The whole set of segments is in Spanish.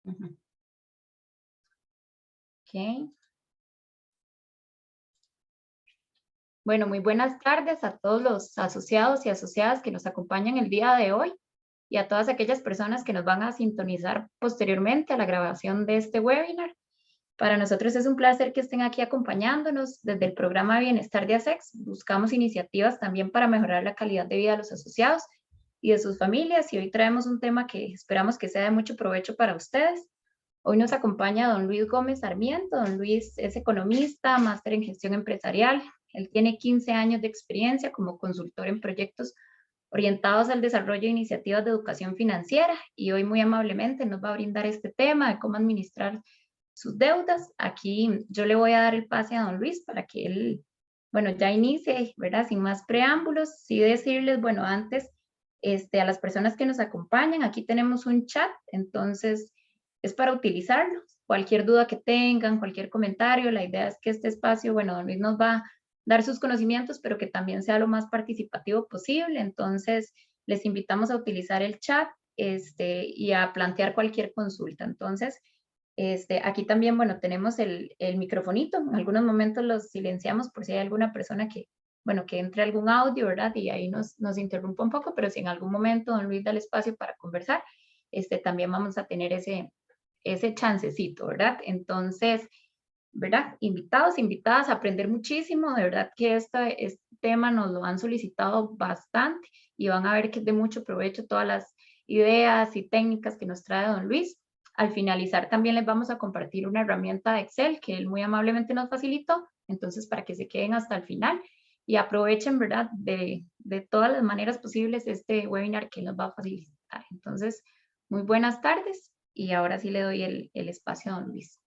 Ujú. Ok. Bueno, muy buenas tardes a todos los asociados y asociadas que nos acompañan el día de hoy y a todas aquellas personas que nos van a sintonizar posteriormente a la grabación de este webinar. Para nosotros es un placer que estén aquí acompañándonos desde el programa Bienestar de ASEX. Buscamos iniciativas también para mejorar la calidad de vida de los asociados y de sus familias, y hoy traemos un tema que esperamos que sea de mucho provecho para ustedes. Hoy nos acompaña don Luis Gómez Sarmiento. Don Luis es economista, máster en gestión empresarial. Él tiene 15 años de experiencia como consultor en proyectos orientados al desarrollo de iniciativas de educación financiera, y hoy muy amablemente nos va a brindar este tema de cómo administrar sus deudas. Aquí yo le voy a dar el pase a don Luis para que él, bueno, ya inicie, ¿verdad? Sin más preámbulos, sí decirles, bueno, antes, a las personas que nos acompañan, aquí tenemos un chat, entonces es para utilizarlo. Cualquier duda que tengan, cualquier comentario, la idea es que este espacio, bueno, don Luis nos va a dar sus conocimientos, pero que también sea lo más participativo posible. Entonces, les invitamos a utilizar el chat y a plantear cualquier consulta. Entonces, aquí también, bueno, tenemos el microfonito. En algunos momentos los silenciamos por si hay alguna persona que, bueno, que entre algún audio, ¿verdad? Y ahí nos interrumpa un poco, pero si en algún momento don Luis da el espacio para conversar, también vamos a tener ese chancecito, ¿verdad? Entonces, ¿verdad? Invitados, invitadas a aprender muchísimo. De verdad que este tema nos lo han solicitado bastante y van a ver que es de mucho provecho todas las ideas y técnicas que nos trae don Luis. Al finalizar también les vamos a compartir una herramienta de Excel que él muy amablemente nos facilitó, entonces para que se queden hasta el final y aprovechen, ¿verdad? De todas las maneras posibles este webinar que él nos va a facilitar. Entonces, muy buenas tardes y ahora sí le doy el espacio a don Luis.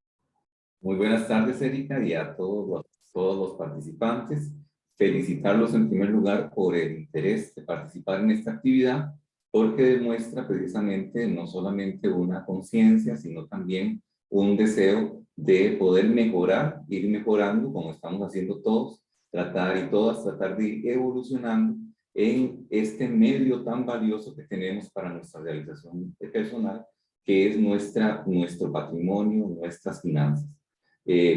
Muy buenas tardes, Erika, y a todos los participantes. Felicitarlos en primer lugar por el interés de participar en esta actividad, porque demuestra precisamente no solamente una conciencia, sino también un deseo de poder mejorar, ir mejorando, como estamos haciendo todos, tratar y todas, tratar de ir evolucionando en este medio tan valioso que tenemos para nuestra realización personal, que es nuestro patrimonio, nuestras finanzas.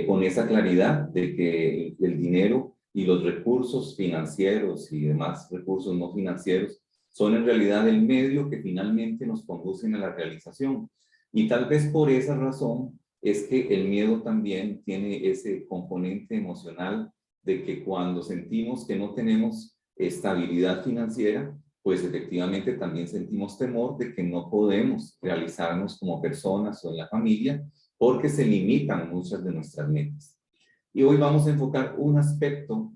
Con esa claridad de que el dinero y los recursos financieros y demás recursos no financieros son en realidad el medio que finalmente nos conducen a la realización. Y tal vez por esa razón es que el miedo también tiene ese componente emocional de que cuando sentimos que no tenemos estabilidad financiera, pues efectivamente también sentimos temor de que no podemos realizarnos como personas o en la familia, porque se limitan muchas de nuestras metas. Y hoy vamos a enfocar un aspecto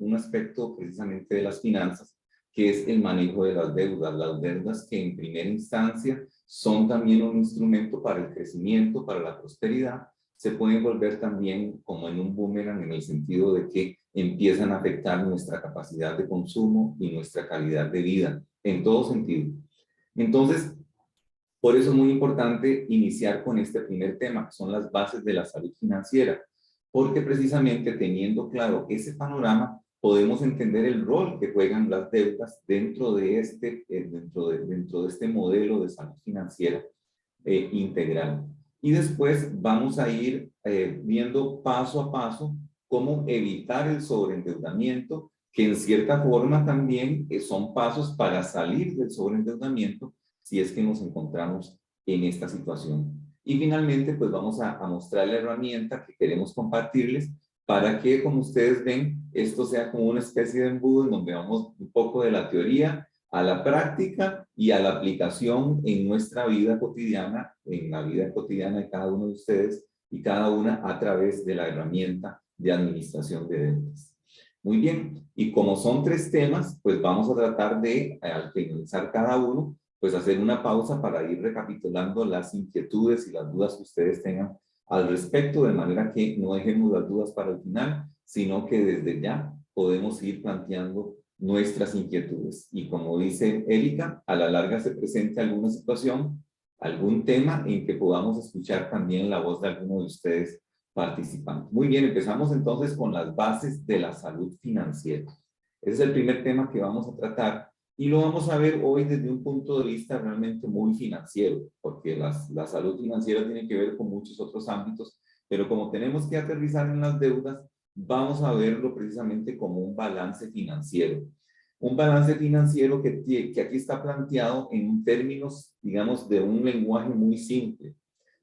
precisamente de las finanzas, que es el manejo de las deudas que en primera instancia son también un instrumento para el crecimiento, para la prosperidad, se pueden volver también como en un boomerang en el sentido de que empiezan a afectar nuestra capacidad de consumo y nuestra calidad de vida, en todo sentido. Entonces, por eso es muy importante iniciar con este primer tema, que son las bases de la salud financiera, porque precisamente teniendo claro ese panorama, podemos entender el rol que juegan las deudas dentro de este modelo de salud financiera integral. Y después vamos a ir viendo paso a paso cómo evitar el sobreendeudamiento, que en cierta forma también son pasos para salir del sobreendeudamiento si es que nos encontramos en esta situación. Y finalmente, pues vamos a mostrar la herramienta que queremos compartirles para que, como ustedes ven, esto sea como una especie de embudo en donde vamos un poco de la teoría a la práctica y a la aplicación en nuestra vida cotidiana, en la vida cotidiana de cada uno de ustedes y cada una a través de la herramienta de administración de deudas. Muy bien, y como son 3 temas, pues vamos a tratar de, al finalizar cada uno, pues hacer una pausa para ir recapitulando las inquietudes y las dudas que ustedes tengan al respecto, de manera que no dejemos las dudas para el final, sino que desde ya podemos ir planteando nuestras inquietudes. Y como dice Erika, a la larga se presente alguna situación, algún tema en que podamos escuchar también la voz de alguno de ustedes participantes. Muy bien, empezamos entonces con las bases de la salud financiera. Ese es el primer tema que vamos a tratar Y lo vamos a ver hoy desde un punto de vista realmente muy financiero, porque la salud financiera tiene que ver con muchos otros ámbitos, pero como tenemos que aterrizar en las deudas, vamos a verlo precisamente como un balance financiero. Un balance financiero que aquí está planteado en términos, digamos, de un lenguaje muy simple.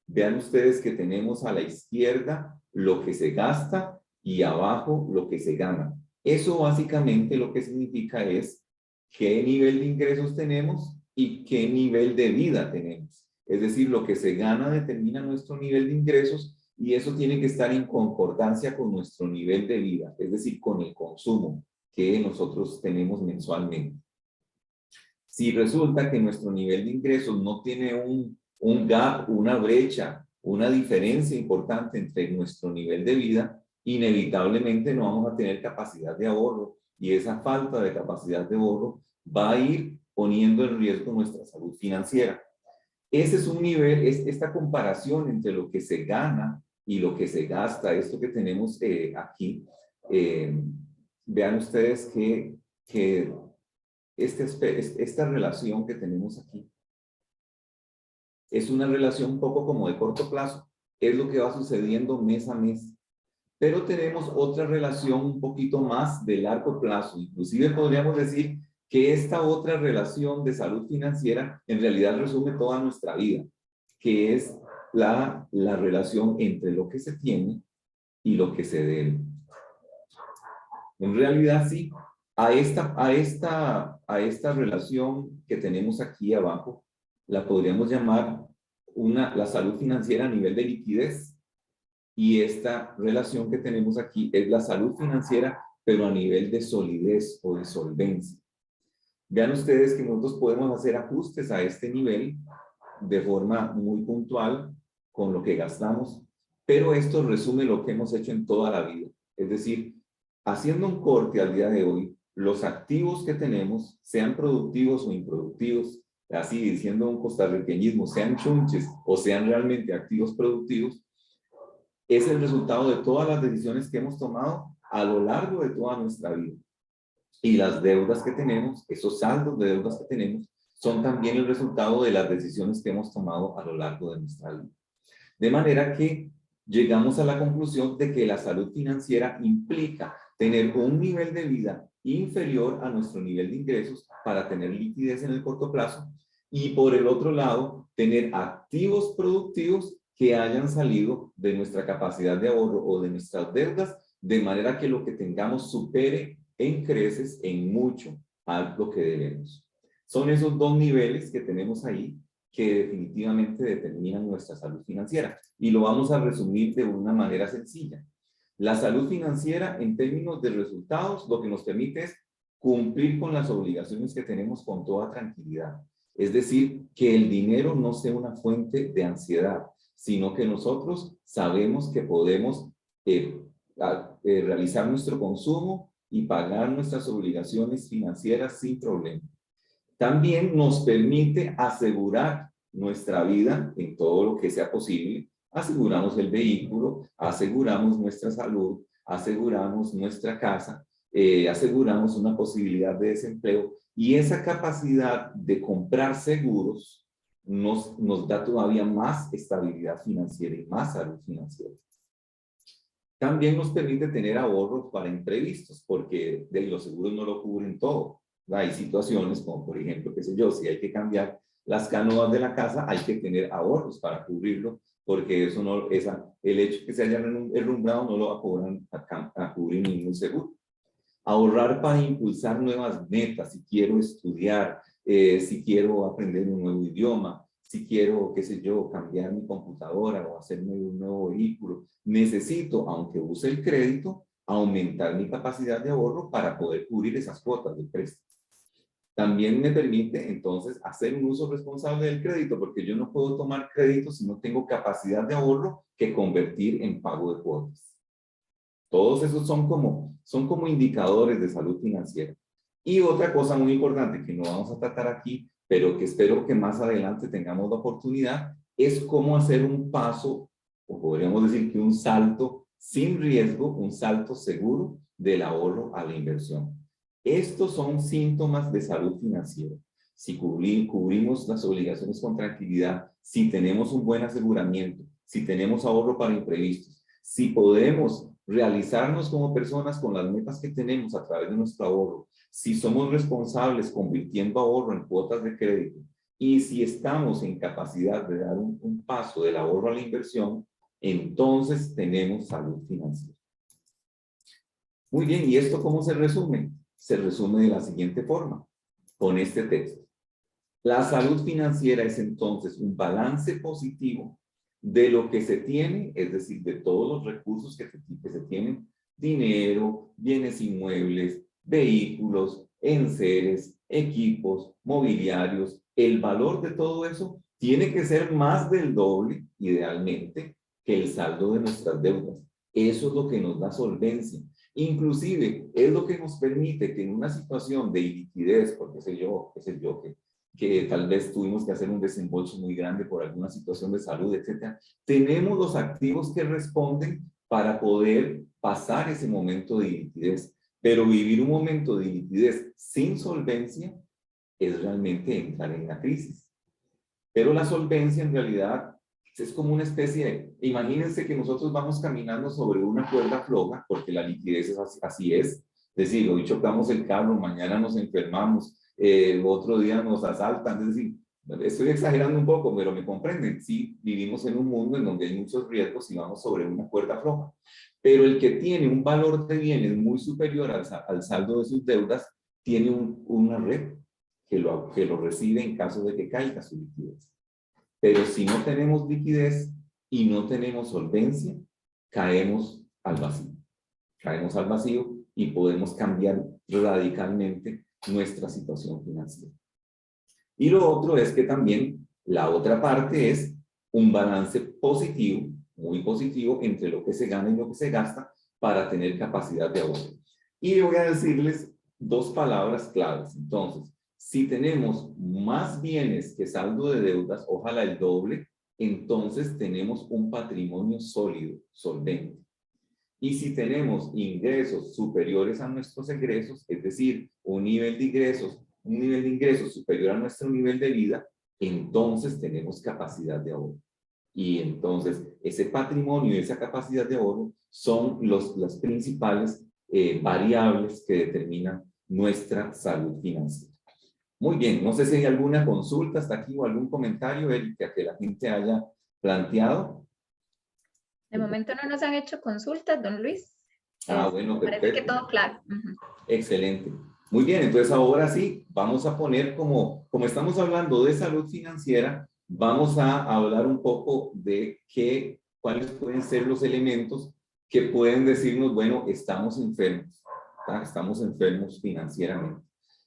Vean ustedes que tenemos a la izquierda lo que se gasta y abajo lo que se gana. Eso básicamente lo que significa es qué nivel de ingresos tenemos y qué nivel de vida tenemos. Es decir, lo que se gana determina nuestro nivel de ingresos y eso tiene que estar en concordancia con nuestro nivel de vida, es decir, con el consumo que nosotros tenemos mensualmente. Si resulta que nuestro nivel de ingresos no tiene un gap, una brecha, una diferencia importante entre nuestro nivel de vida, inevitablemente no vamos a tener capacidad de ahorro y esa falta de capacidad de ahorro va a ir poniendo en riesgo nuestra salud financiera. Ese es un nivel, esta comparación entre lo que se gana y lo que se gasta, esto que tenemos aquí, vean ustedes que esta relación que tenemos aquí es una relación un poco como de corto plazo, es lo que va sucediendo mes a mes. Pero tenemos otra relación un poquito más de largo plazo. Inclusive podríamos decir que esta otra relación de salud financiera en realidad resume toda nuestra vida, que es la relación entre lo que se tiene y lo que se debe. En realidad sí, a esta relación que tenemos aquí abajo, la podríamos llamar la salud financiera a nivel de liquidez. Y esta relación que tenemos aquí es la salud financiera, pero a nivel de solidez o de solvencia. Vean ustedes que nosotros podemos hacer ajustes a este nivel de forma muy puntual con lo que gastamos, pero esto resume lo que hemos hecho en toda la vida. Es decir, haciendo un corte al día de hoy, los activos que tenemos, sean productivos o improductivos, así diciendo un costarriqueñismo, sean chunches o sean realmente activos productivos, es el resultado de todas las decisiones que hemos tomado a lo largo de toda nuestra vida. Y las deudas que tenemos, esos saldos de deudas que tenemos, son también el resultado de las decisiones que hemos tomado a lo largo de nuestra vida. De manera que llegamos a la conclusión de que la salud financiera implica tener un nivel de vida inferior a nuestro nivel de ingresos para tener liquidez en el corto plazo y por el otro lado, tener activos productivos que hayan salido de nuestra capacidad de ahorro o de nuestras deudas, de manera que lo que tengamos supere en creces en mucho a lo que debemos. Son esos dos niveles que tenemos ahí que definitivamente determinan nuestra salud financiera. Y lo vamos a resumir de una manera sencilla. La salud financiera, en términos de resultados, lo que nos permite es cumplir con las obligaciones que tenemos con toda tranquilidad. Es decir, que el dinero no sea una fuente de ansiedad, sino que nosotros sabemos que podemos realizar nuestro consumo y pagar nuestras obligaciones financieras sin problema. También nos permite asegurar nuestra vida en todo lo que sea posible. Aseguramos el vehículo, aseguramos nuestra salud, aseguramos nuestra casa, aseguramos una posibilidad de desempleo y esa capacidad de comprar seguros nos da todavía más estabilidad financiera y más salud financiera. También nos permite tener ahorros para imprevistos, porque los seguros no lo cubren todo. Hay situaciones como, por ejemplo, qué sé yo, si hay que cambiar las canoas de la casa, hay que tener ahorros para cubrirlo, porque eso no, el hecho que se haya derrumbado no lo va a cubrir ningún seguro. Ahorrar para impulsar nuevas metas, si quiero estudiar, si quiero aprender un nuevo idioma, si quiero, qué sé yo, cambiar mi computadora o hacerme un nuevo vehículo, necesito, aunque use el crédito, aumentar mi capacidad de ahorro para poder cubrir esas cuotas del préstamo. También me permite entonces hacer un uso responsable del crédito, porque yo no puedo tomar crédito si no tengo capacidad de ahorro que convertir en pago de cuotas. Todos esos son como indicadores de salud financiera. Y otra cosa muy importante que no vamos a tratar aquí, pero que espero que más adelante tengamos la oportunidad, es cómo hacer un paso, o podríamos decir que un salto sin riesgo, un salto seguro del ahorro a la inversión. Estos son síntomas de salud financiera. Si cubrimos las obligaciones con tranquilidad, si tenemos un buen aseguramiento, si tenemos ahorro para imprevistos, si podemos realizarnos como personas con las metas que tenemos a través de nuestro ahorro, si somos responsables convirtiendo ahorro en cuotas de crédito y si estamos en capacidad de dar un paso del ahorro a la inversión, entonces tenemos salud financiera. Muy bien, ¿y esto cómo se resume? Se resume de la siguiente forma, con este texto. La salud financiera es entonces un balance positivo de lo que se tiene, es decir, de todos los recursos que se tienen, dinero, bienes inmuebles, vehículos, enseres, equipos, mobiliarios. El valor de todo eso tiene que ser más del doble, idealmente, que el saldo de nuestras deudas. Eso es lo que nos da solvencia. Inclusive, es lo que nos permite que en una situación de iliquidez, porque sé yo, que tal vez tuvimos que hacer un desembolso muy grande por alguna situación de salud, etcétera, tenemos los activos que responden para poder pasar ese momento de iliquidez. Pero vivir un momento de iliquidez sin solvencia es realmente entrar en la crisis. Pero la solvencia en realidad es como una especie de, imagínense que nosotros vamos caminando sobre una cuerda floja, porque la liquidez es así es decir, hoy chocamos el carro, mañana nos enfermamos, otro día nos asaltan, es decir, estoy exagerando un poco, pero me comprenden, sí, vivimos en un mundo en donde hay muchos riesgos y vamos sobre una cuerda floja, pero el que tiene un valor de bienes muy superior al saldo de sus deudas, tiene una red que lo recibe en caso de que caiga su liquidez. Pero si no tenemos liquidez y no tenemos solvencia, caemos al vacío. Caemos al vacío y podemos cambiar radicalmente nuestra situación financiera. Y lo otro es que también la otra parte es un balance positivo, muy positivo, entre lo que se gana y lo que se gasta para tener capacidad de ahorro. Y voy a decirles dos palabras claves. Entonces, si tenemos más bienes que saldo de deudas, ojalá el doble, entonces tenemos un patrimonio sólido, solvente. Y si tenemos ingresos superiores a nuestros egresos, es decir, un nivel de ingresos superior a nuestro nivel de vida, entonces tenemos capacidad de ahorro. Y entonces ese patrimonio y esa capacidad de ahorro son las principales variables que determinan nuestra salud financiera. Muy bien, no sé si hay alguna consulta hasta aquí o algún comentario, Erika, que la gente haya planteado. De momento no nos han hecho consultas, don Luis. Bueno, Parece perfecto. que todo claro. Excelente. Muy bien, entonces ahora sí, vamos a poner como estamos hablando de salud financiera, vamos a hablar un poco de cuáles pueden ser los elementos que pueden decirnos, bueno, estamos enfermos, ¿tá? Estamos enfermos financieramente.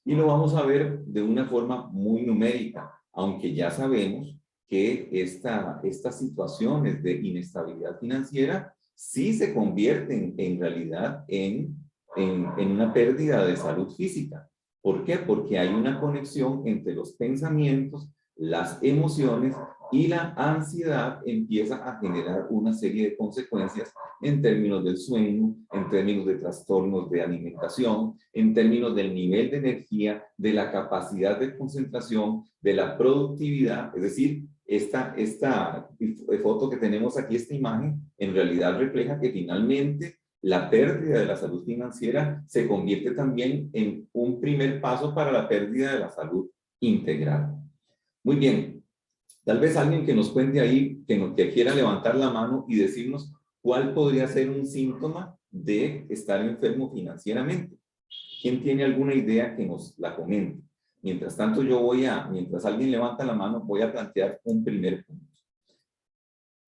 Y lo vamos a ver de una forma muy numérica, aunque ya sabemos que estas situaciones de inestabilidad financiera sí se convierten en realidad en una pérdida de salud física. ¿Por qué? Porque hay una conexión entre los pensamientos, las emociones y la ansiedad empieza a generar una serie de consecuencias en términos del sueño, en términos de trastornos de alimentación, en términos del nivel de energía, de la capacidad de concentración, de la productividad. Es decir, esta foto que tenemos aquí, esta imagen, en realidad refleja que finalmente la pérdida de la salud financiera se convierte también en un primer paso para la pérdida de la salud integral. Muy bien, tal vez alguien que nos cuente ahí, que quiera levantar la mano y decirnos cuál podría ser un síntoma de estar enfermo financieramente. ¿Quién tiene alguna idea que nos la comente? Mientras tanto, mientras alguien levanta la mano, voy a plantear un primer punto.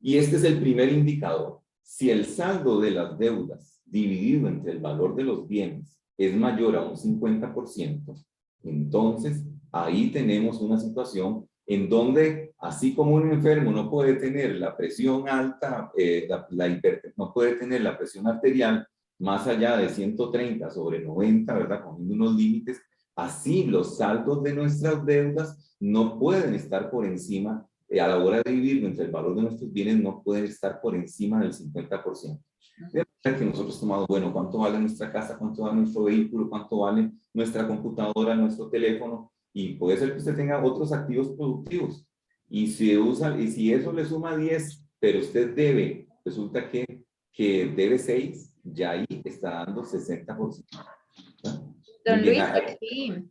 Y este es el primer indicador. Si el saldo de las deudas dividido entre el valor de los bienes es mayor a un 50%, entonces ahí tenemos una situación en donde, así como un enfermo no puede tener la presión alta, no puede tener la presión arterial más allá de 130/90, ¿verdad? Poniendo unos límites, así los saldos de nuestras deudas no pueden estar por encima a la hora de vivir, entre el valor de nuestros bienes no puede estar por encima del 50%. De manera que nosotros tomamos, bueno, ¿cuánto vale nuestra casa? ¿Cuánto vale nuestro vehículo? ¿Cuánto vale nuestra computadora, nuestro teléfono? Y puede ser que usted tenga otros activos productivos. Y si eso le suma 10, pero usted debe, resulta que debe 6, ya ahí está dando 60%. Muy Don bien. Luis,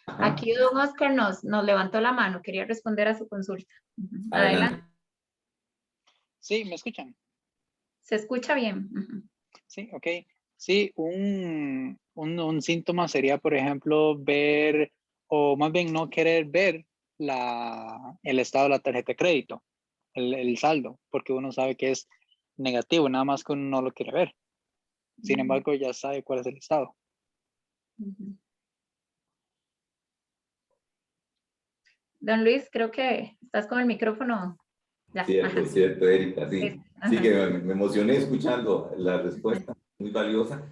aquí don Oscar nos levantó la mano, quería responder a su consulta. Adelante. Sí, ¿me escuchan? Se escucha bien. Sí, ok. Sí, un síntoma sería, por ejemplo, ver, o más bien no querer ver el estado de la tarjeta de crédito, el saldo, porque uno sabe que es negativo, nada más que uno no lo quiere ver. Sin embargo, ya sabe cuál es el estado. Don Luis, creo que estás con el micrófono. Ya. Cierto, Erika, sí. Sí, que me emocioné escuchando la respuesta, muy valiosa.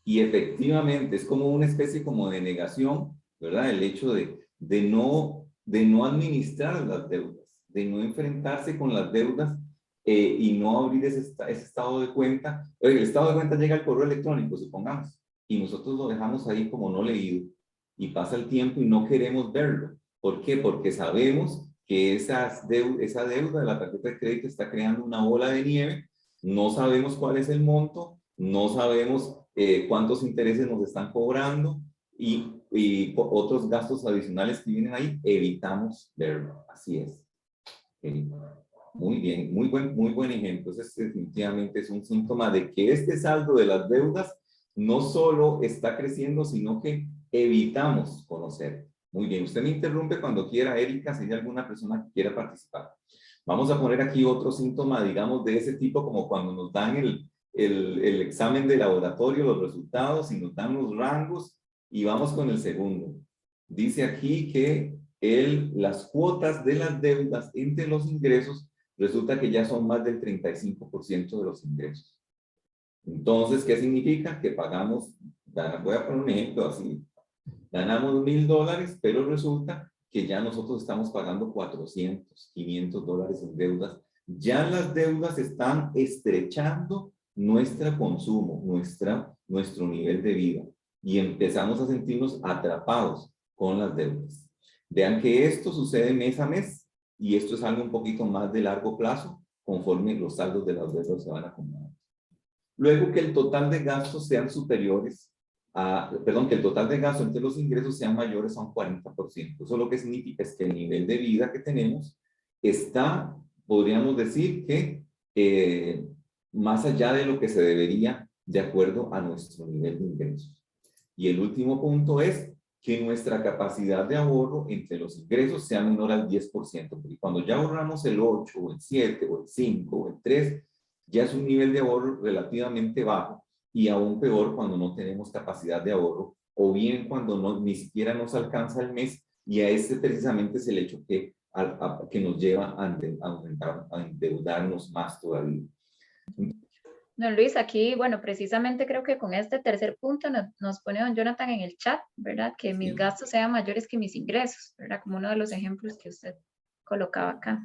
Y efectivamente, es como una especie como de negación, ¿verdad? El hecho de no administrar las deudas, de no enfrentarse con las deudas y no abrir ese estado de cuenta. Oye, el estado de cuenta llega al correo electrónico, supongamos, y nosotros lo dejamos ahí como no leído, y pasa el tiempo y no queremos verlo. ¿Por qué? Porque sabemos que esa deuda de la tarjeta de crédito está creando una bola de nieve, no sabemos cuál es el monto, no sabemos cuántos intereses nos están cobrando y otros gastos adicionales que vienen ahí, evitamos verlo. Así es. Muy bien, muy buen ejemplo. Ese definitivamente es un síntoma de que este saldo de las deudas no solo está creciendo, sino que evitamos conocer. Muy bien, usted me interrumpe cuando quiera, Erika, si hay alguna persona que quiera participar. Vamos a poner aquí otro síntoma, digamos, de ese tipo, como cuando nos dan el examen de laboratorio, los resultados, y nos dan los rangos, y vamos con el segundo. Dice aquí que las cuotas de las deudas entre los ingresos resulta que ya son más del 35% de los ingresos. Entonces, ¿qué significa? Que pagamos, voy a poner un ejemplo así, ganamos $1,000, pero resulta que ya nosotros estamos pagando 400, 500 dólares en deudas. Ya las deudas están estrechando nuestro consumo, nuestro nivel de vida, y empezamos a sentirnos atrapados con las deudas. Vean que esto sucede mes a mes, y esto es algo un poquito más de largo plazo, conforme los saldos de las deudas se van acumulando. Luego, que el total de gastos sean superiores que el total de gastos entre los ingresos sean mayores a un 40%. Eso lo que significa es que el nivel de vida que tenemos está, podríamos decir que más allá de lo que se debería de acuerdo a nuestro nivel de ingresos. Y el último punto es que nuestra capacidad de ahorro entre los ingresos sea menor al 10%, porque cuando ya ahorramos el 8 o el 7 o el 5 o el 3, ya es un nivel de ahorro relativamente bajo, y aún peor cuando no tenemos capacidad de ahorro, o bien cuando ni siquiera nos alcanza el mes, y a este precisamente es el hecho que nos lleva a endeudarnos más todavía. Don Luis, aquí, bueno, precisamente creo que con este tercer punto nos pone don Jonathan en el chat, ¿verdad? Que mis gastos sean mayores que mis ingresos, ¿verdad? Como uno de los ejemplos que usted colocaba acá.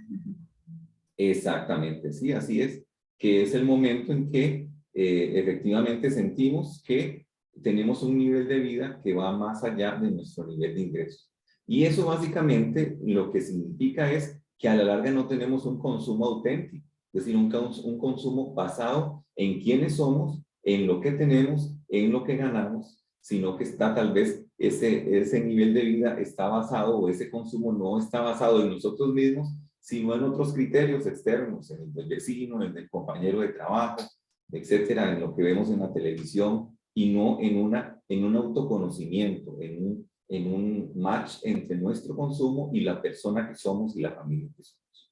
Exactamente, sí, así es, que es el momento en que efectivamente sentimos que tenemos un nivel de vida que va más allá de nuestro nivel de ingresos. Y eso básicamente lo que significa es que a la larga no tenemos un consumo auténtico, es decir, un consumo basado en quiénes somos, en lo que tenemos, en lo que ganamos, sino que está tal vez ese nivel de vida está basado, o ese consumo no está basado en nosotros mismos, sino en otros criterios externos, en el del vecino, en el del compañero de trabajo, etcétera, en lo que vemos en la televisión, y no en un autoconocimiento, en un match entre nuestro consumo y la persona que somos y la familia que somos.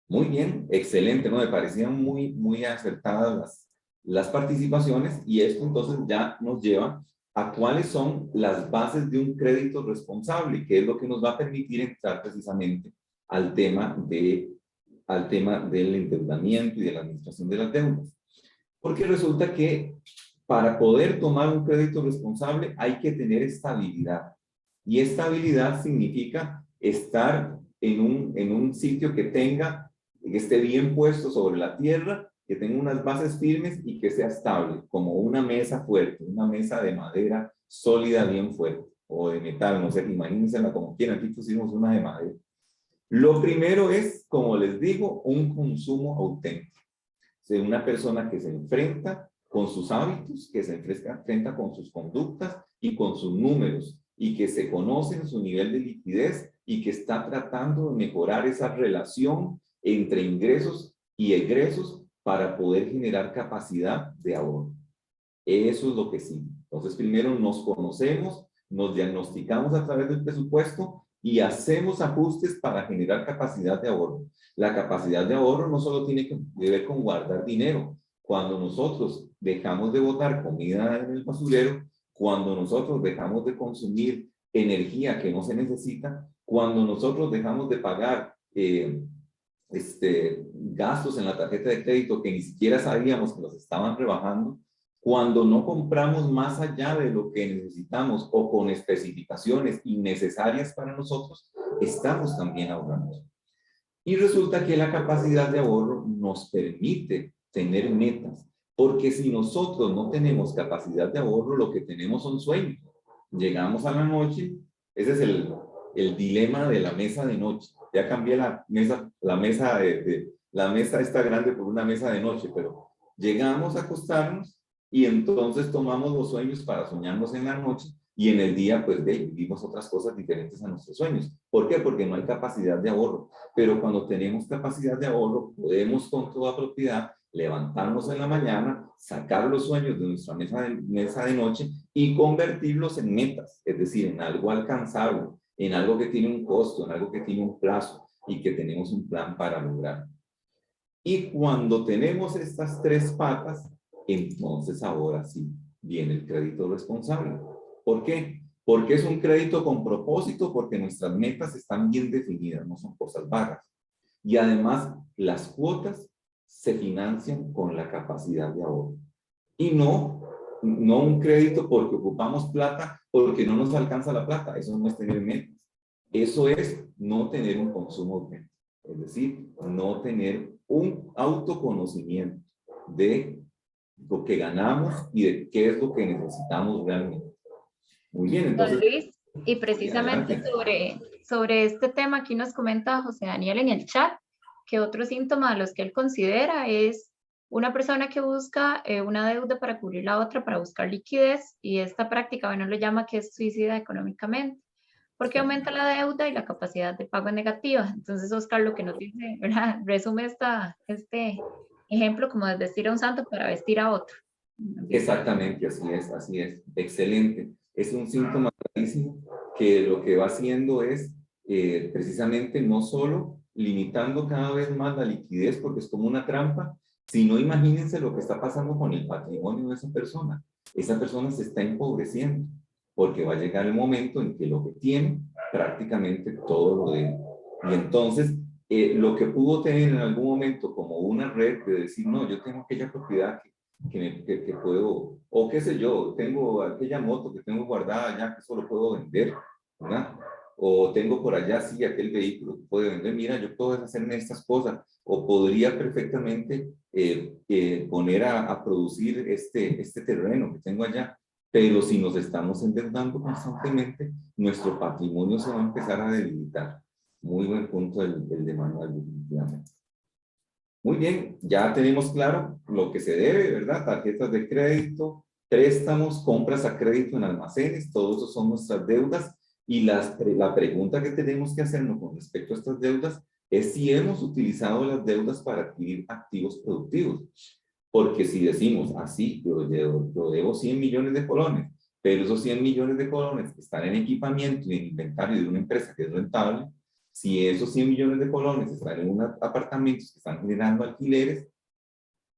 Muy bien, excelente, ¿no? Me parecían muy acertadas las participaciones, y esto entonces ya nos lleva a cuáles son las bases de un crédito responsable, que es lo que nos va a permitir entrar precisamente al tema del endeudamiento y de la administración de las deudas. Porque resulta que para poder tomar un crédito responsable hay que tener estabilidad. Y estabilidad significa estar en un sitio que esté bien puesto sobre la tierra, que tenga unas bases firmes y que sea estable, como una mesa fuerte, una mesa de madera sólida, bien fuerte, o de metal, no sé, imagínensela como quieran, aquí pusimos una de madera. Lo primero es, como les digo, un consumo auténtico. De una persona que se enfrenta con sus hábitos, que se enfrenta con sus conductas y con sus números, y que se conoce en su nivel de liquidez y que está tratando de mejorar esa relación entre ingresos y egresos para poder generar capacidad de ahorro. Eso es lo que sí. Entonces, primero nos conocemos, nos diagnosticamos a través del presupuesto y hacemos ajustes para generar capacidad de ahorro. La capacidad de ahorro no solo tiene que ver con guardar dinero. Cuando nosotros dejamos de botar comida en el basurero, cuando nosotros dejamos de consumir energía que no se necesita, cuando nosotros dejamos de pagar gastos en la tarjeta de crédito que ni siquiera sabíamos que los estaban rebajando, cuando no compramos más allá de lo que necesitamos o con especificaciones innecesarias para nosotros, estamos también ahorrando. Y resulta que la capacidad de ahorro nos permite tener metas, porque si nosotros no tenemos capacidad de ahorro, lo que tenemos son sueños. Llegamos a la noche, ese es el dilema de la mesa de noche. Ya cambié la mesa está grande por una mesa de noche, pero llegamos a acostarnos y entonces tomamos los sueños para soñarnos en la noche y en el día pues vivimos otras cosas diferentes a nuestros sueños. ¿Por qué? Porque no hay capacidad de ahorro. Pero cuando tenemos capacidad de ahorro, podemos con toda propiedad levantarnos en la mañana, sacar los sueños de nuestra mesa de noche y convertirlos en metas, es decir, en algo alcanzable, en algo que tiene un costo, en algo que tiene un plazo y que tenemos un plan para lograr. Y cuando tenemos estas tres patas, entonces ahora sí viene el crédito responsable. ¿Por qué? Porque es un crédito con propósito, porque nuestras metas están bien definidas, no son cosas vagas. Y además, las cuotas se financian con la capacidad de ahorro. Y no un crédito porque ocupamos plata, porque no nos alcanza la plata. Eso no es tener metas. Eso es no tener un consumo urgente. Es decir, no tener un autoconocimiento de lo que ganamos y de qué es lo que necesitamos realmente. Muy bien, entonces. Don Luis, y precisamente sobre este tema aquí nos comenta José Daniel en el chat que otro síntoma de los que él considera es una persona que busca una deuda para cubrir la otra, para buscar liquidez, y esta práctica, bueno, lo llama que es suicida económicamente, porque aumenta la deuda y la capacidad de pago es negativa. Entonces, Oscar, lo que nos dice, ¿verdad? Resume este ejemplo como de vestir a un santo para vestir a otro. Exactamente, así es. Excelente. Es un síntoma clarísimo que lo que va haciendo es precisamente no solo limitando cada vez más la liquidez, porque es como una trampa, sino imagínense lo que está pasando con el patrimonio de esa persona. Esa persona se está empobreciendo, porque va a llegar el momento en que lo que tiene, prácticamente todo lo debe. Y entonces, lo que pudo tener en algún momento como una red de decir, no, yo tengo aquella propiedad que puedo, o qué sé yo, tengo aquella moto que tengo guardada ya que solo puedo vender, ¿verdad? O tengo por allá, sí, aquel vehículo que puedo vender, mira, yo puedo hacerme estas cosas, o podría perfectamente poner a producir este terreno que tengo allá, pero si nos estamos endeudando constantemente, nuestro patrimonio se va a empezar a debilitar. Muy buen punto el de Manuel, definitivamente. Muy bien, ya tenemos claro lo que se debe, ¿verdad? Tarjetas de crédito, préstamos, compras a crédito en almacenes, todos esos son nuestras deudas. Y la pregunta que tenemos que hacernos con respecto a estas deudas es si hemos utilizado las deudas para adquirir activos productivos. Porque si decimos así, yo debo 100 millones de colones, pero esos 100 millones de colones están en equipamiento y en inventario de una empresa que es rentable, si esos 100 millones de colones están en unos apartamentos que están generando alquileres,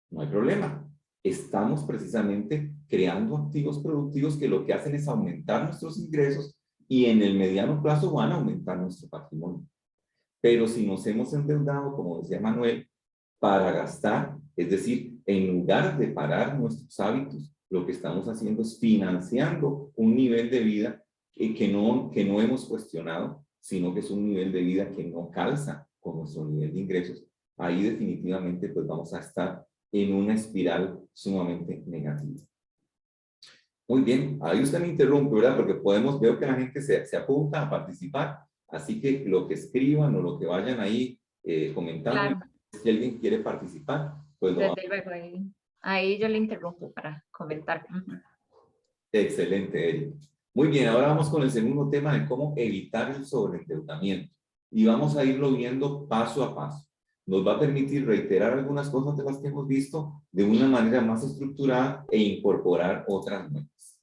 no hay problema. Estamos precisamente creando activos productivos que lo que hacen es aumentar nuestros ingresos y en el mediano plazo van a aumentar nuestro patrimonio. Pero si nos hemos endeudado, como decía Manuel, para gastar, es decir, en lugar de parar nuestros hábitos, lo que estamos haciendo es financiando un nivel de vida que no hemos cuestionado, sino que es un nivel de vida que no calza con nuestro nivel de ingresos, ahí definitivamente pues vamos a estar en una espiral sumamente negativa. Muy bien, ahí usted me interrumpe, ¿verdad? Porque veo que la gente se apunta a participar, así que lo que escriban o lo que vayan ahí comentando, Claro, si alguien quiere participar, pues lo vamos. desde luego, ahí yo le interrumpo para comentar. Excelente, Eric. Muy bien, ahora vamos con el segundo tema de cómo evitar el sobreendeudamiento. Y vamos a irlo viendo paso a paso. Nos va a permitir reiterar algunas cosas de las que hemos visto de una manera más estructurada e incorporar otras nuevas.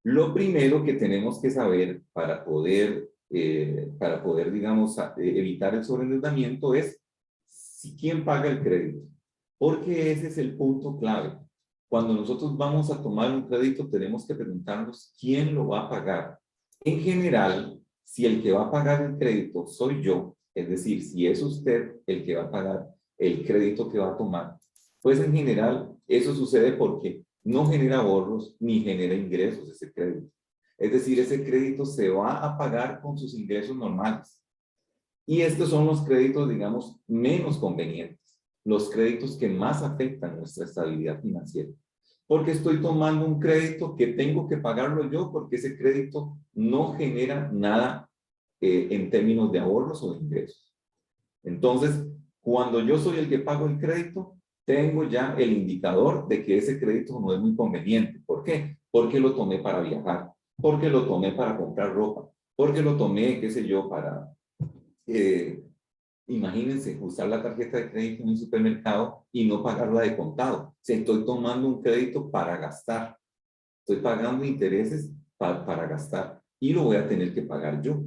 Lo primero que tenemos que saber para poder digamos, evitar el sobreendeudamiento es quién paga el crédito. Porque ese es el punto clave. Cuando nosotros vamos a tomar un crédito, tenemos que preguntarnos quién lo va a pagar. En general, si el que va a pagar el crédito soy yo, es decir, si es usted el que va a pagar el crédito que va a tomar, pues en general eso sucede porque no genera ahorros ni genera ingresos ese crédito. Es decir, ese crédito se va a pagar con sus ingresos normales. Y estos son los créditos, digamos, menos convenientes, los créditos que más afectan nuestra estabilidad financiera. Porque estoy tomando un crédito que tengo que pagarlo yo porque ese crédito no genera nada en términos de ahorros o de ingresos. Entonces, cuando yo soy el que pago el crédito, tengo ya el indicador de que ese crédito no es muy conveniente. ¿Por qué? Porque lo tomé para viajar, porque lo tomé para comprar ropa, porque lo tomé, qué sé yo, para imagínense usar la tarjeta de crédito en un supermercado y no pagarla de contado. Si estoy tomando un crédito para gastar, estoy pagando intereses para gastar y lo voy a tener que pagar yo.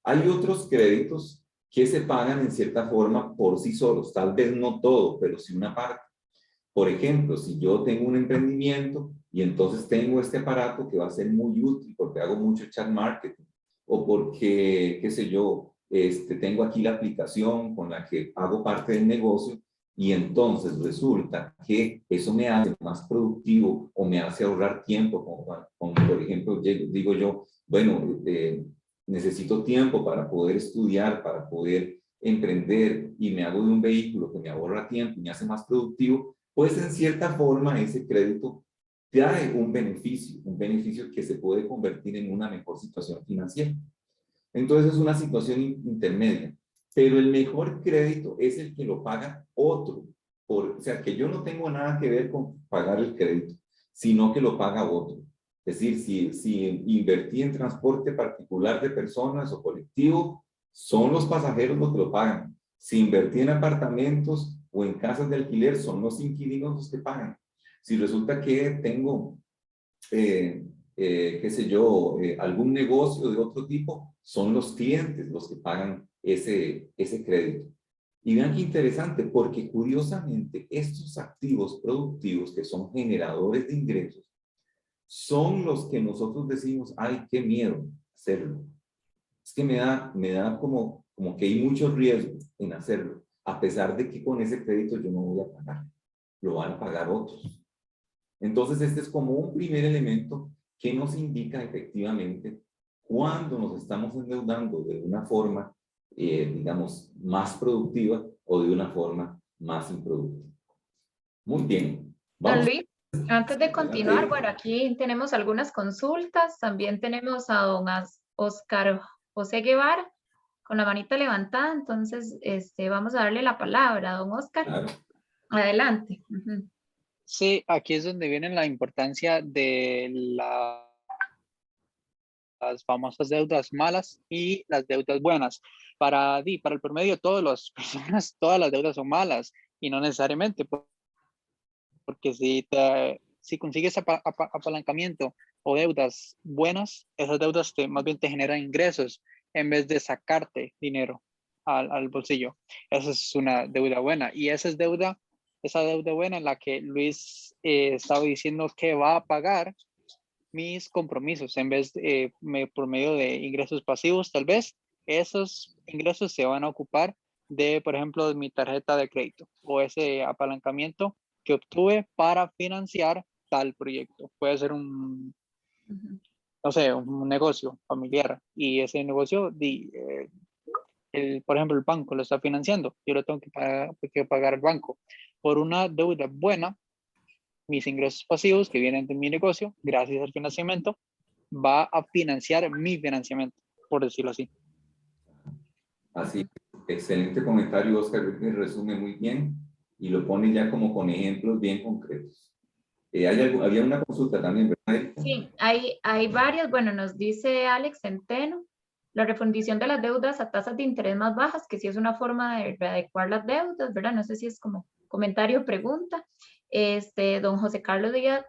Hay otros créditos que se pagan en cierta forma por sí solos, tal vez no todo, pero sí una parte. Por ejemplo, si yo tengo un emprendimiento y entonces tengo este aparato que va a ser muy útil porque hago mucho chat marketing o porque, qué sé yo, tengo aquí la aplicación con la que hago parte del negocio y entonces resulta que eso me hace más productivo o me hace ahorrar tiempo, como por ejemplo digo yo, bueno, necesito tiempo para poder estudiar, para poder emprender y me hago de un vehículo que me ahorra tiempo y me hace más productivo, pues en cierta forma ese crédito trae un beneficio que se puede convertir en una mejor situación financiera. Entonces es una situación intermedia, pero el mejor crédito es el que lo paga otro, o sea, que yo no tengo nada que ver con pagar el crédito, sino que lo paga otro. Es decir, si invertí en transporte particular de personas o colectivo, son los pasajeros los que lo pagan. Si invertí en apartamentos o en casas de alquiler, son los inquilinos los que pagan. Si resulta que tengo qué sé yo, algún negocio de otro tipo, son los clientes los que pagan ese crédito. Y vean qué interesante, porque curiosamente estos activos productivos que son generadores de ingresos son los que nosotros decimos, ay, qué miedo hacerlo. Es que me da como que hay mucho riesgo en hacerlo, a pesar de que con ese crédito yo no voy a pagar, lo van a pagar otros. Entonces, este es como un primer elemento que nos indica efectivamente cuando nos estamos endeudando de una forma, digamos, más productiva o de una forma más improductiva. Muy bien. Don Vamos. Luis, antes de continuar, Adelante. bueno, aquí tenemos algunas consultas. También tenemos a don Oscar José Guevara con la manita levantada. Entonces, vamos a darle la palabra a don Oscar. Claro. Adelante. Ujú. Sí, aquí es donde viene la importancia de las famosas deudas malas y las deudas buenas. Para el promedio, todas las personas, todas las deudas son malas y no necesariamente, porque si consigues apalancamiento o deudas buenas, esas deudas más bien te generan ingresos en vez de sacarte dinero al bolsillo. Esa es una deuda buena y esa deuda buena en la que Luis estaba diciendo que va a pagar mis compromisos en vez de por medio de ingresos pasivos. Tal vez esos ingresos se van a ocupar de, por ejemplo, de mi tarjeta de crédito o ese apalancamiento que obtuve para financiar tal proyecto. Puede ser Ujú. no sé, un negocio familiar y ese negocio, por ejemplo, el banco lo está financiando, yo lo tengo que pagar al banco por una deuda buena. Mis ingresos pasivos que vienen de mi negocio, gracias al financiamiento, va a financiar mi financiamiento, por decirlo así. Así, excelente comentario, Oscar, creo que resume muy bien y lo pone ya como con ejemplos bien concretos. Había una consulta también, ¿verdad, Erika? Sí, hay varias. Bueno, nos dice Alex Centeno, la refundición de las deudas a tasas de interés más bajas, que sí es una forma de readecuar las deudas, ¿verdad? No sé si es como comentario o pregunta. Don José Carlos Díaz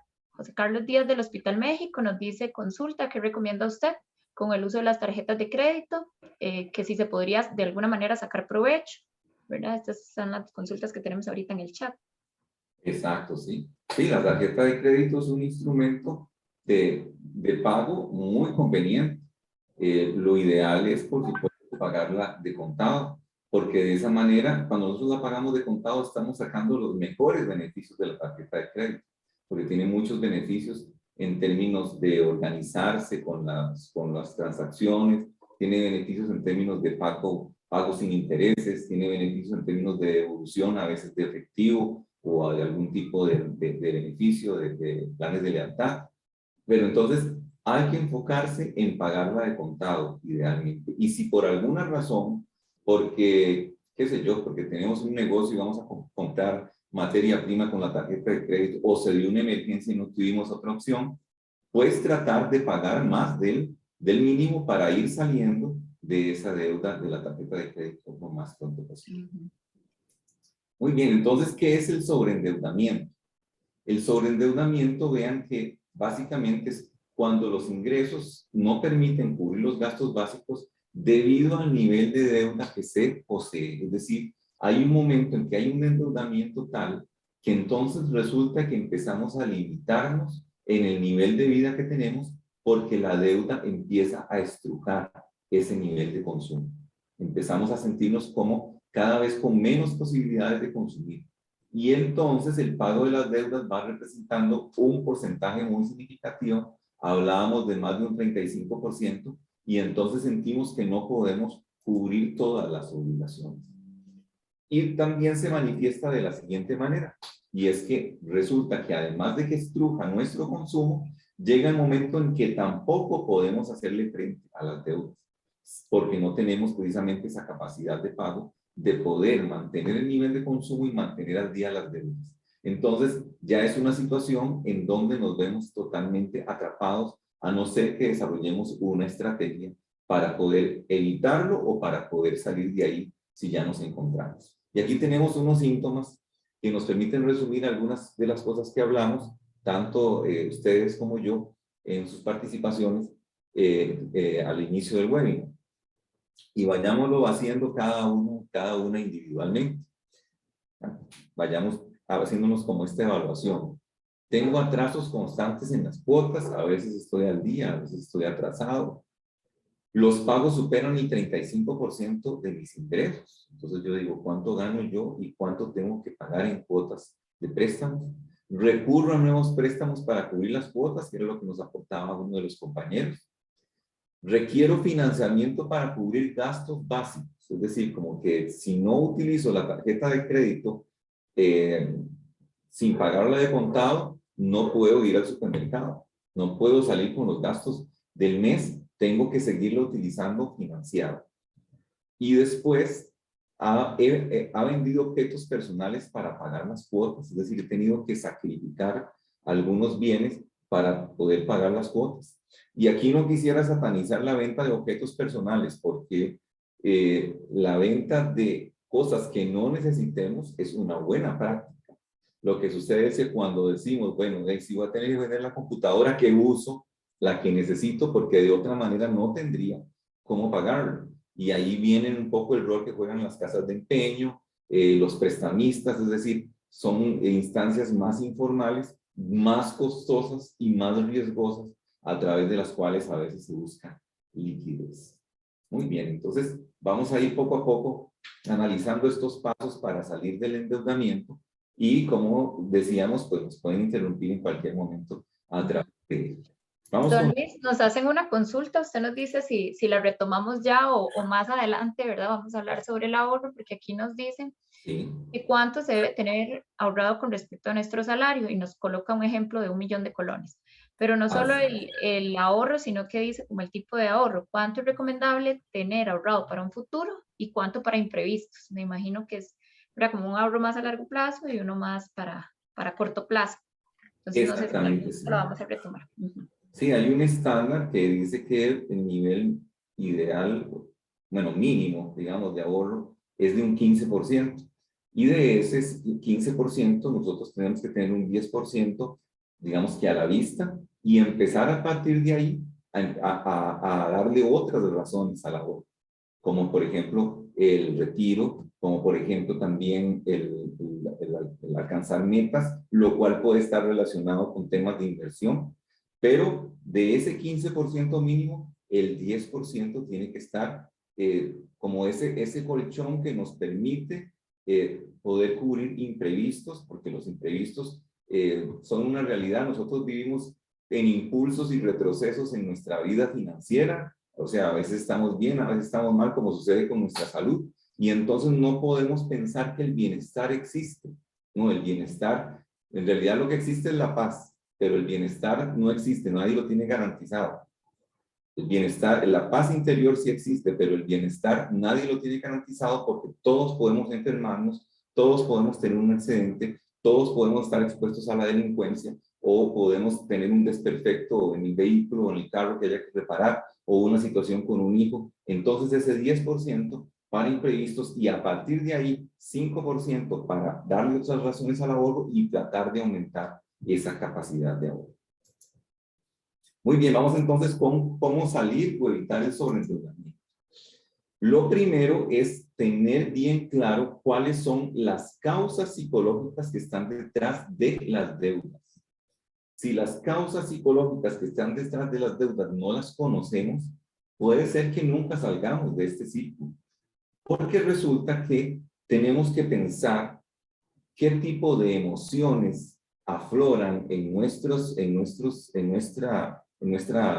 del Hospital México nos dice, consulta, ¿qué recomienda usted con el uso de las tarjetas de crédito? Que si se podría de alguna manera sacar provecho, ¿verdad? Estas son las consultas que tenemos ahorita en el chat. Exacto, sí. Sí, la tarjeta de crédito es un instrumento de pago muy conveniente. Lo ideal es, por supuesto, pagarla de contado, porque de esa manera, cuando nosotros la pagamos de contado, estamos sacando los mejores beneficios de la tarjeta de crédito, porque tiene muchos beneficios en términos de organizarse con las transacciones, tiene beneficios en términos de pago sin intereses, tiene beneficios en términos de devolución, a veces de efectivo, o de algún tipo de beneficio, de planes de lealtad. Pero entonces hay que enfocarse en pagarla de contado, idealmente. Y si por alguna razón, porque, qué sé yo, porque tenemos un negocio y vamos a comprar materia prima con la tarjeta de crédito, o se dio una emergencia y no tuvimos otra opción, pues tratar de pagar más del mínimo para ir saliendo de esa deuda de la tarjeta de crédito lo más pronto posible. Muy bien, entonces, ¿qué es el sobreendeudamiento? El sobreendeudamiento, vean que básicamente es cuando los ingresos no permiten cubrir los gastos básicos debido al nivel de deuda que se posee. Es decir, hay un momento en que hay un endeudamiento tal que entonces resulta que empezamos a limitarnos en el nivel de vida que tenemos porque la deuda empieza a estrujar ese nivel de consumo. Empezamos a sentirnos como cada vez con menos posibilidades de consumir. Y entonces el pago de las deudas va representando un porcentaje muy significativo. Hablábamos de más de un 35%, y entonces sentimos que no podemos cubrir todas las obligaciones. Y también se manifiesta de la siguiente manera, y es que resulta que además de que estruja nuestro consumo, llega el momento en que tampoco podemos hacerle frente a las deudas, porque no tenemos precisamente esa capacidad de pago de poder mantener el nivel de consumo y mantener al día las deudas. Entonces, ya es una situación en donde nos vemos totalmente atrapados, a no ser que desarrollemos una estrategia para poder evitarlo o para poder salir de ahí si ya nos encontramos. Y aquí tenemos unos síntomas que nos permiten resumir algunas de las cosas que hablamos, tanto ustedes como yo, en sus participaciones al inicio del webinar. Y vayámoslo haciendo cada una individualmente. Vayamos haciéndonos como esta evaluación. Tengo atrasos constantes en las cuotas, a veces estoy al día, a veces estoy atrasado. Los pagos superan el 35% de mis ingresos. Entonces yo digo, ¿cuánto gano yo y cuánto tengo que pagar en cuotas de préstamos? Recurro a nuevos préstamos para cubrir las cuotas, que era lo que nos aportaba uno de los compañeros. Requiero financiamiento para cubrir gastos básicos, es decir, como que si no utilizo la tarjeta de crédito sin pagarla de contado, no puedo ir al supermercado, no puedo salir con los gastos del mes, tengo que seguirlo utilizando financiado. Y después ha vendido objetos personales para pagar las cuotas, es decir, he tenido que sacrificar algunos bienes para poder pagar las cuotas. Y aquí no quisiera satanizar la venta de objetos personales, porque la venta de cosas que no necesitemos es una buena práctica. Lo que sucede es que cuando decimos, bueno, si voy a tener que vender la computadora que uso, la que necesito, porque de otra manera no tendría cómo pagarlo. Y ahí viene un poco el rol que juegan las casas de empeño, los prestamistas, es decir, son instancias más informales, más costosas y más riesgosas, a través de las cuales a veces se busca liquidez. Muy bien, entonces vamos a ir poco a poco analizando estos pasos para salir del endeudamiento y, como decíamos, pues nos pueden interrumpir en cualquier momento a través de ello. Vamos Don con... Luis, nos hacen una consulta, usted nos dice si la retomamos ya o más adelante, ¿verdad? Vamos a hablar sobre el ahorro, porque aquí nos dicen Sí, que cuánto se debe tener ahorrado con respecto a nuestro salario y nos coloca un ejemplo de 1.000.000 de colones. Pero no solo así. el ahorro, sino que dice como el tipo de ahorro, cuánto es recomendable tener ahorrado para un futuro y cuánto para imprevistos. Me imagino que es, ¿verdad?, como un ahorro más a largo plazo y uno más para corto plazo. Entonces, no sé si Exactamente, sí. lo vamos a retomar. Sí, hay un estándar que dice que el nivel ideal, bueno, mínimo, digamos, de ahorro es de un 15%. Y de ese 15%, nosotros tenemos que tener un 10%, digamos que a la vista, y empezar a partir de ahí a darle otras razones al ahorro, como por ejemplo el retiro, como por ejemplo también el alcanzar metas, lo cual puede estar relacionado con temas de inversión, pero de ese 15% mínimo, el 10% tiene que estar como ese colchón que nos permite poder cubrir imprevistos, porque los imprevistos son una realidad. Nosotros vivimos en impulsos y retrocesos en nuestra vida financiera. O sea, a veces estamos bien, a veces estamos mal, como sucede con nuestra salud. Y entonces no podemos pensar que el bienestar existe. No, el bienestar, en realidad lo que existe es la paz, pero el bienestar no existe, nadie lo tiene garantizado. El bienestar, la paz interior sí existe, pero el bienestar nadie lo tiene garantizado porque todos podemos enfermarnos, todos podemos tener un accidente, todos podemos estar expuestos a la delincuencia o podemos tener un desperfecto en el vehículo o en el carro que haya que reparar o una situación con un hijo. Entonces ese 10% para imprevistos y a partir de ahí 5% para darle otras razones al ahorro y tratar de aumentar esa capacidad de ahorro. Muy bien, vamos entonces con cómo salir o evitar el sobreendeudamiento. Lo primero es tener bien claro cuáles son las causas psicológicas que están detrás de las deudas. Si las causas psicológicas que están detrás de las deudas no las conocemos, puede ser que nunca salgamos de este ciclo. Porque resulta que tenemos que pensar qué tipo de emociones afloran en nuestra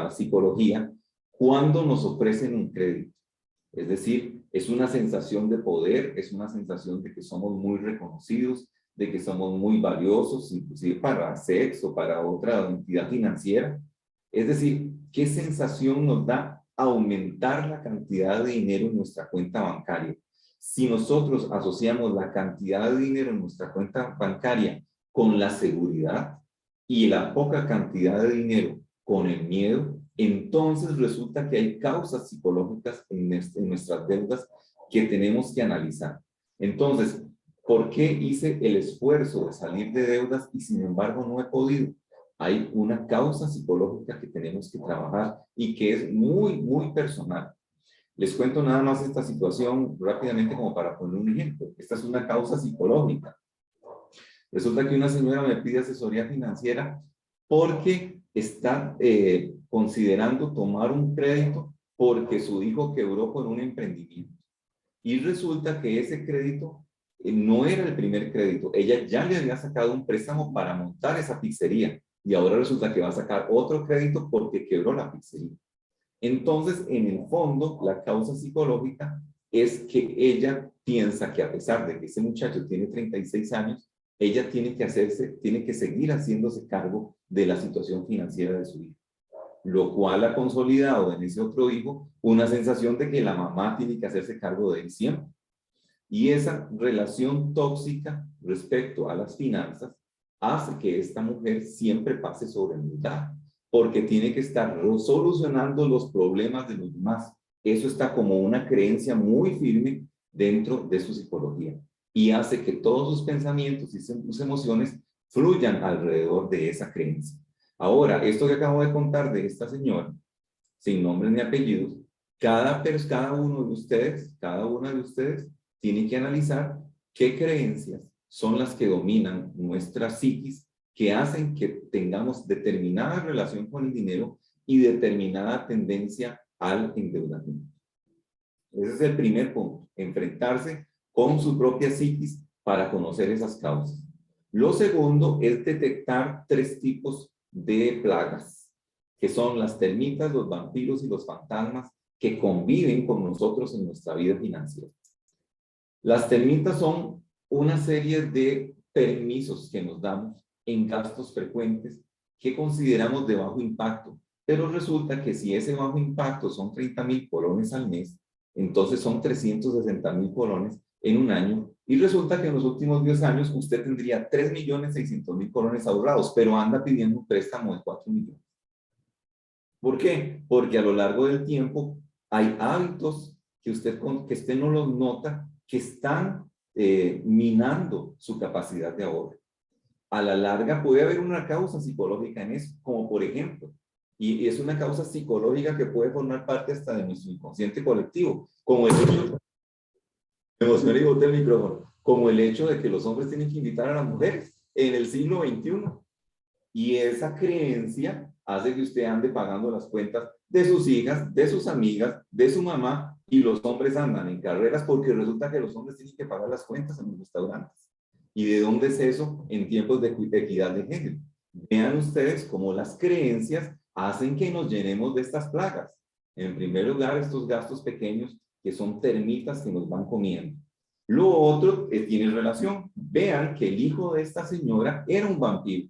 psicología cuando nos ofrecen un crédito. Es decir, es una sensación de poder, es una sensación de que somos muy reconocidos, de que somos muy valiosos, inclusive para sexo, para otra entidad financiera. Es decir, ¿qué sensación nos da aumentar la cantidad de dinero en nuestra cuenta bancaria? Si nosotros asociamos la cantidad de dinero en nuestra cuenta bancaria con la seguridad y la poca cantidad de dinero con el miedo, entonces resulta que hay causas psicológicas en nuestras deudas que tenemos que analizar. Entonces, ¿por qué hice el esfuerzo de salir de deudas y sin embargo no he podido? Hay una causa psicológica que tenemos que trabajar y que es muy, muy personal. Les cuento nada más esta situación rápidamente como para poner un ejemplo. Esta es una causa psicológica. Resulta que una señora me pide asesoría financiera porque está considerando tomar un crédito porque su hijo quebró con un emprendimiento. Y resulta que ese crédito no era el primer crédito. Ella ya le había sacado un préstamo para montar esa pizzería y ahora resulta que va a sacar otro crédito porque quebró la pizzería. Entonces, en el fondo, la causa psicológica es que ella piensa que a pesar de que ese muchacho tiene 36 años, ella tiene que seguir haciéndose cargo de la situación financiera de su hijo, lo cual ha consolidado en ese otro hijo una sensación de que la mamá tiene que hacerse cargo de él siempre. Y esa relación tóxica respecto a las finanzas hace que esta mujer siempre pase sobreendeudada, porque tiene que estar solucionando los problemas de los demás. Eso está como una creencia muy firme dentro de su psicología y hace que todos sus pensamientos y sus emociones fluyan alrededor de esa creencia. Ahora, esto que acabo de contar de esta señora, sin nombres ni apellidos, cada uno de ustedes, cada una de ustedes, tiene que analizar qué creencias son las que dominan nuestra psiquis, que hacen que tengamos determinada relación con el dinero y determinada tendencia al endeudamiento. Ese es el primer punto, enfrentarse con su propia psiquis para conocer esas causas. Lo segundo es detectar 3 tipos de plagas. que son las termitas, los vampiros y los fantasmas que conviven con nosotros en nuestra vida financiera. Las termitas son una serie de permisos que nos damos en gastos frecuentes que consideramos de bajo impacto, pero resulta que si ese bajo impacto son 30,000 colones al mes, entonces son 360,000 colones en un año, y resulta que en los últimos 10 años usted tendría 3,600,000 colones ahorrados, pero anda pidiendo un préstamo de 4 millones. ¿Por qué? Porque a lo largo del tiempo hay hábitos que usted no los nota, que están minando su capacidad de ahorro. A la larga puede haber una causa psicológica en eso, como por ejemplo, y es una causa psicológica que puede formar parte hasta de nuestro inconsciente colectivo, como el hecho, me emocioné y boté el micrófono, como el hecho de que los hombres tienen que invitar a las mujeres en el siglo XXI. Y esa creencia hace que usted ande pagando las cuentas de sus hijas, de sus amigas, de su mamá, y los hombres andan en carreras porque resulta que los hombres tienen que pagar las cuentas en los restaurantes. ¿Y de dónde es eso en tiempos de equidad de género? Vean ustedes cómo las creencias hacen que nos llenemos de estas plagas. En primer lugar, estos gastos pequeños que son termitas que nos van comiendo. Lo otro tiene relación. Vean que el hijo de esta señora era un vampiro.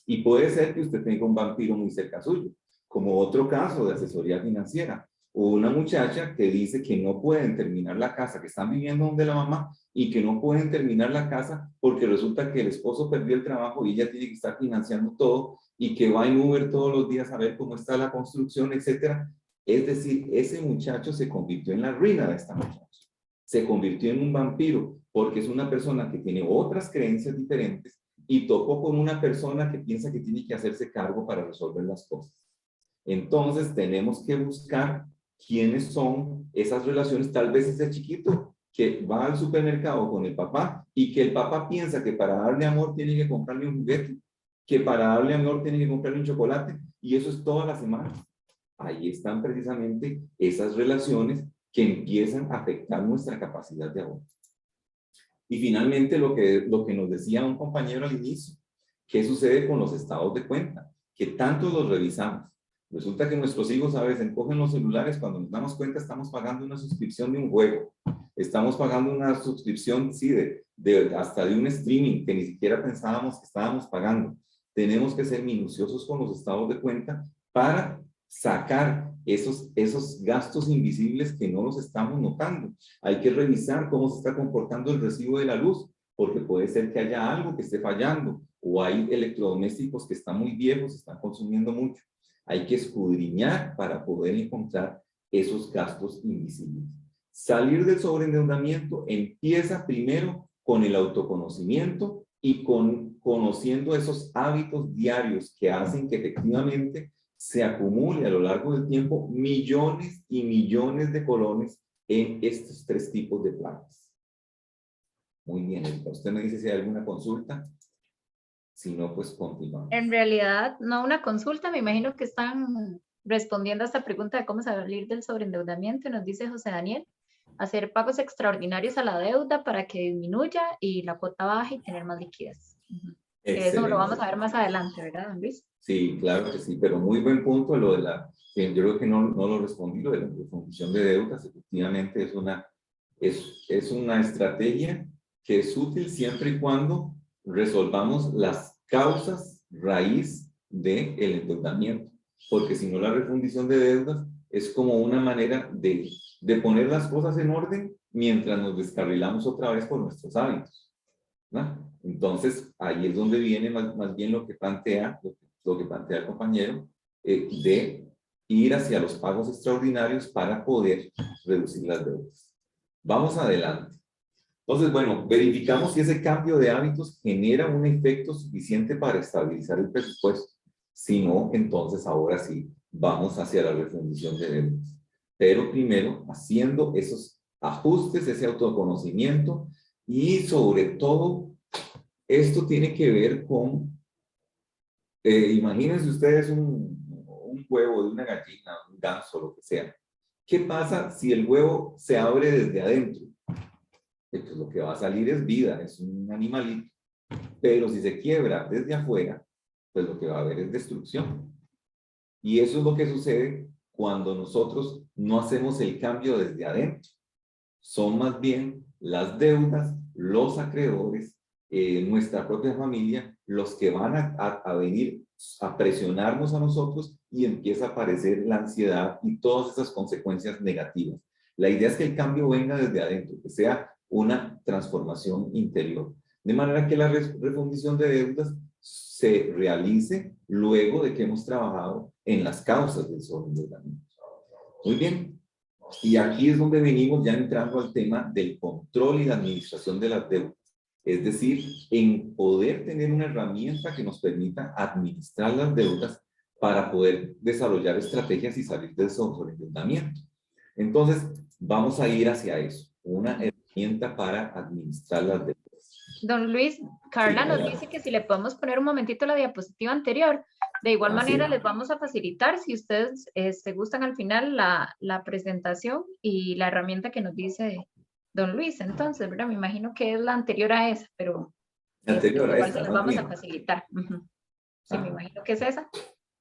Y puede ser que usted tenga un vampiro muy cerca suyo, como otro caso de asesoría financiera, o una muchacha que dice que no pueden terminar la casa, que están viviendo donde la mamá y que no pueden terminar la casa porque resulta que el esposo perdió el trabajo y ella tiene que estar financiando todo y que va en Uber todos los días a ver cómo está la construcción, etcétera. Es decir, ese muchacho se convirtió en la ruina de esta muchacha. Se convirtió en un vampiro porque es una persona que tiene otras creencias diferentes y tocó con una persona que piensa que tiene que hacerse cargo para resolver las cosas. Entonces tenemos que buscar quiénes son esas relaciones. Tal vez ese chiquito que va al supermercado con el papá y que el papá piensa que para darle amor tiene que comprarle un juguete, que para darle amor tiene que comprarle un chocolate, y eso es toda la semana. Ahí están precisamente esas relaciones que empiezan a afectar nuestra capacidad de ahorro. Y finalmente lo que nos decía un compañero al inicio, ¿qué sucede con los estados de cuenta? Que tanto los revisamos. Resulta que nuestros hijos a veces cogen los celulares, cuando nos damos cuenta estamos pagando una suscripción de un juego, estamos pagando una suscripción, sí, hasta de un streaming que ni siquiera pensábamos que estábamos pagando. Tenemos que ser minuciosos con los estados de cuenta para sacar esos gastos invisibles que no los estamos notando. Hay que revisar cómo se está comportando el recibo de la luz, porque puede ser que haya algo que esté fallando, o hay electrodomésticos que están muy viejos, están consumiendo mucho. Hay que escudriñar para poder encontrar esos gastos invisibles. Salir del sobreendeudamiento empieza primero con el autoconocimiento y conociendo esos hábitos diarios que hacen que efectivamente se acumule a lo largo del tiempo millones y millones de colones en estos 3 tipos de plagas. Muy bien, Erika. Usted me dice si hay alguna consulta. Si no, pues continuamos. En realidad, no una consulta, me imagino que están respondiendo a esta pregunta de cómo salir del sobreendeudamiento. Nos dice José Daniel, hacer pagos extraordinarios a la deuda para que disminuya y la cuota baje y tener más liquidez. Eso lo vamos a ver más adelante, ¿verdad, don Luis? Sí, claro que sí, pero muy buen punto lo de yo creo que no lo respondí, lo de la refundición de deudas. Efectivamente es una estrategia que es útil siempre y cuando resolvamos las causas raíz del endeudamiento, porque si no la refundición de deudas es como una manera de poner las cosas en orden mientras nos descarrilamos otra vez por nuestros hábitos, ¿no? Entonces ahí es donde viene más bien lo que plantea el compañero, de ir hacia los pagos extraordinarios para poder reducir las deudas. Vamos adelante. Entonces, bueno, verificamos si ese cambio de hábitos genera un efecto suficiente para estabilizar el presupuesto. Si no, entonces ahora sí vamos hacia la refundición de deudas. Pero primero, haciendo esos ajustes, ese autoconocimiento, y sobre todo, esto tiene que ver con, imagínense ustedes un huevo de una gallina, un ganso, lo que sea. ¿Qué pasa si el huevo se abre desde adentro? Pues lo que va a salir es vida, es un animalito. Pero si se quiebra desde afuera, pues lo que va a haber es destrucción. Y eso es lo que sucede cuando nosotros no hacemos el cambio desde adentro. Son más bien las deudas, los acreedores, nuestra propia familia, los que van a venir a presionarnos a nosotros y empieza a aparecer la ansiedad y todas esas consecuencias negativas. La idea es que el cambio venga desde adentro, que sea una transformación interior. De manera que la refundición de deudas se realice luego de que hemos trabajado en las causas del sobreendeudamiento. Muy bien. Y aquí es donde venimos ya entrando al tema del control y la administración de las deudas. Es decir, en poder tener una herramienta que nos permita administrar las deudas para poder desarrollar estrategias y salir del sobreendeudamiento. Entonces, vamos a ir hacia eso, una herramienta para administrar las deudas. Don Luis, Carla nos dice que si le podemos poner un momentito la diapositiva anterior, de igual manera les vamos a facilitar, si ustedes se gustan al final, la presentación y la herramienta que nos dice Don Luis. Entonces, ¿verdad? Me imagino que es la anterior a esa, pero igual se las vamos a facilitar. Sí, me imagino que es esa,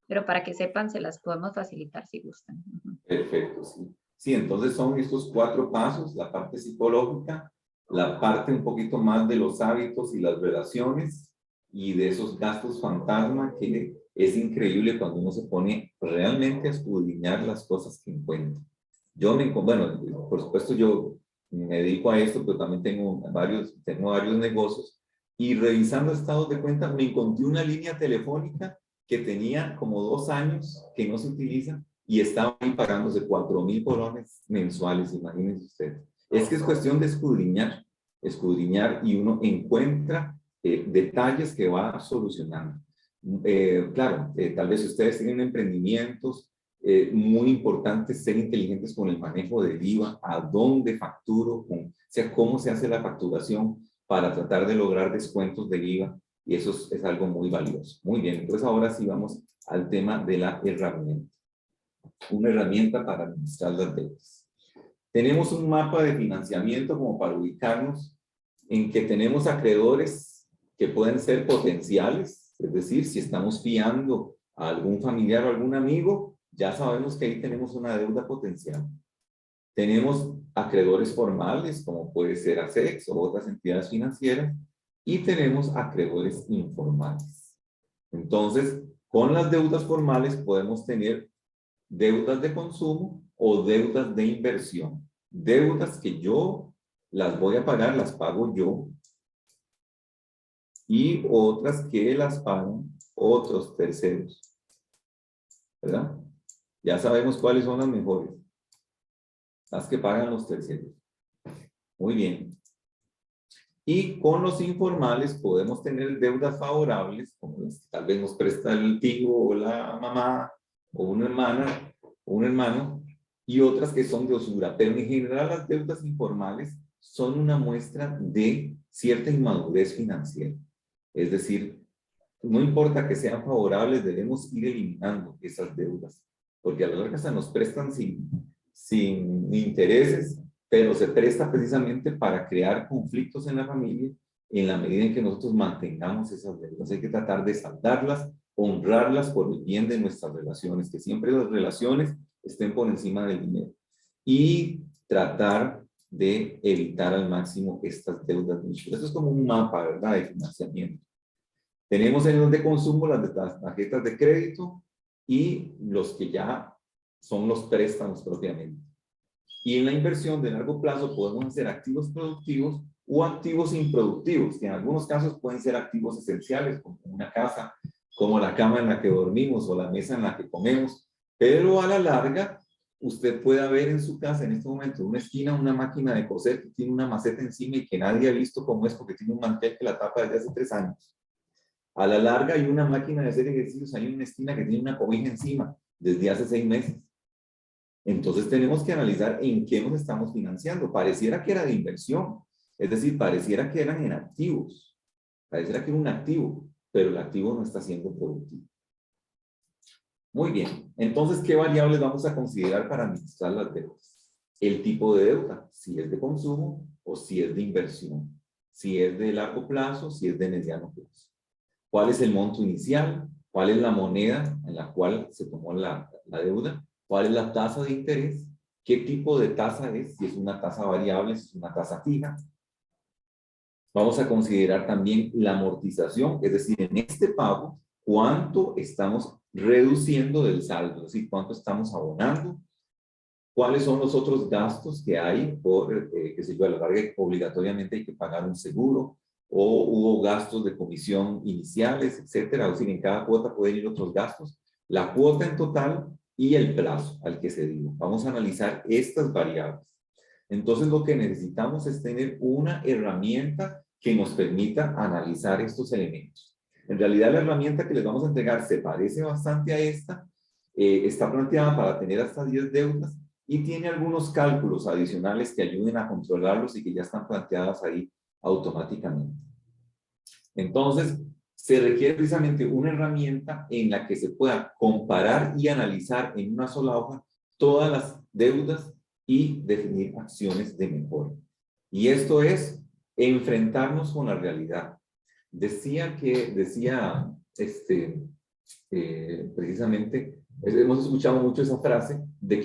pero para que sepan, se las podemos facilitar si gustan. Perfecto, sí. Sí, entonces son estos 4 pasos, la parte psicológica, la parte un poquito más de los hábitos y las relaciones y de esos gastos fantasma que es increíble cuando uno se pone realmente a escudriñar las cosas que encuentra. Bueno, por supuesto yo me dedico a esto, pero también tengo varios negocios y revisando estados de cuenta me encontré una línea telefónica que tenía como 2 años que no se utiliza y estaba ahí pagándose 4,000 colones mensuales, imagínense ustedes. Es que es cuestión de escudriñar y uno encuentra detalles que va solucionando. Claro, tal vez si ustedes tienen emprendimientos, muy importante ser inteligentes con el manejo del IVA, a dónde facturo, o sea, cómo se hace la facturación para tratar de lograr descuentos del IVA, y eso es algo muy valioso. Muy bien, entonces ahora sí vamos al tema de la herramienta. Una herramienta para administrar las deudas. Tenemos un mapa de financiamiento como para ubicarnos en que tenemos acreedores que pueden ser potenciales, es decir, si estamos fiando a algún familiar o algún amigo, ya sabemos que ahí tenemos una deuda potencial. Tenemos acreedores formales, como puede ser ASEX o otras entidades financieras, y tenemos acreedores informales. Entonces, con las deudas formales podemos tener deudas de consumo o deudas de inversión. Deudas que yo las voy a pagar, las pago yo, y otras que las pagan otros terceros. ¿Verdad? Ya sabemos cuáles son las mejores. Las que pagan los terceros. Muy bien. Y con los informales podemos tener deudas favorables, como las que tal vez nos presta el tío o la mamá o una hermana o un hermano, y otras que son de usura. Pero en general las deudas informales son una muestra de cierta inmadurez financiera. Es decir, no importa que sean favorables, debemos ir eliminando esas deudas, porque a la larga se nos prestan sin intereses, pero se presta precisamente para crear conflictos en la familia en la medida en que nosotros mantengamos esas deudas. Hay que tratar de saldarlas, honrarlas por el bien de nuestras relaciones, que siempre las relaciones estén por encima del dinero. Y tratar de evitar al máximo estas deudas mutuas. Esto es como un mapa, ¿verdad?, de financiamiento. Tenemos en los de consumo las tarjetas de crédito y los que ya son los préstamos propiamente. Y en la inversión de largo plazo podemos hacer activos productivos o activos improductivos, que en algunos casos pueden ser activos esenciales, como una casa, como la cama en la que dormimos o la mesa en la que comemos, pero a la larga usted puede ver en su casa en este momento, en una esquina, una máquina de coser que tiene una maceta encima y que nadie ha visto cómo es porque tiene un mantel que la tapa desde hace 3 años. A la larga hay una máquina de hacer ejercicios, hay una esquina que tiene una cobija encima desde hace 6 meses. Entonces tenemos que analizar en qué nos estamos financiando. Pareciera que era de inversión, es decir, pareciera que eran en activos. Pareciera que era un activo, pero el activo no está siendo productivo. Muy bien, entonces, ¿qué variables vamos a considerar para administrar las deudas? El tipo de deuda, si es de consumo o si es de inversión, si es de largo plazo, si es de mediano plazo. ¿Cuál es el monto inicial? cuál es la moneda en la cual se tomó la deuda, cuál es la tasa de interés, qué tipo de tasa es, si es una tasa variable, si es una tasa fija. Vamos a considerar también la amortización, es decir, en este pago, cuánto estamos reduciendo del saldo, es decir, cuánto estamos abonando, cuáles son los otros gastos que hay por, qué sé yo, a la larga obligatoriamente hay que pagar un seguro, o hubo gastos de comisión iniciales, etcétera, es decir, en cada cuota pueden ir otros gastos, la cuota en total y el plazo al que se dio. Vamos a analizar estas variables. Entonces, lo que necesitamos es tener una herramienta que nos permita analizar estos elementos. En realidad, la herramienta que les vamos a entregar se parece bastante a esta, está planteada para tener hasta 10 deudas y tiene algunos cálculos adicionales que ayuden a controlarlos y que ya están planteadas ahí automáticamente. Entonces, se requiere precisamente una herramienta en la que se pueda comparar y analizar en una sola hoja todas las deudas y definir acciones de mejora. Y esto es enfrentarnos con la realidad. Decía precisamente, hemos escuchado mucho esa frase de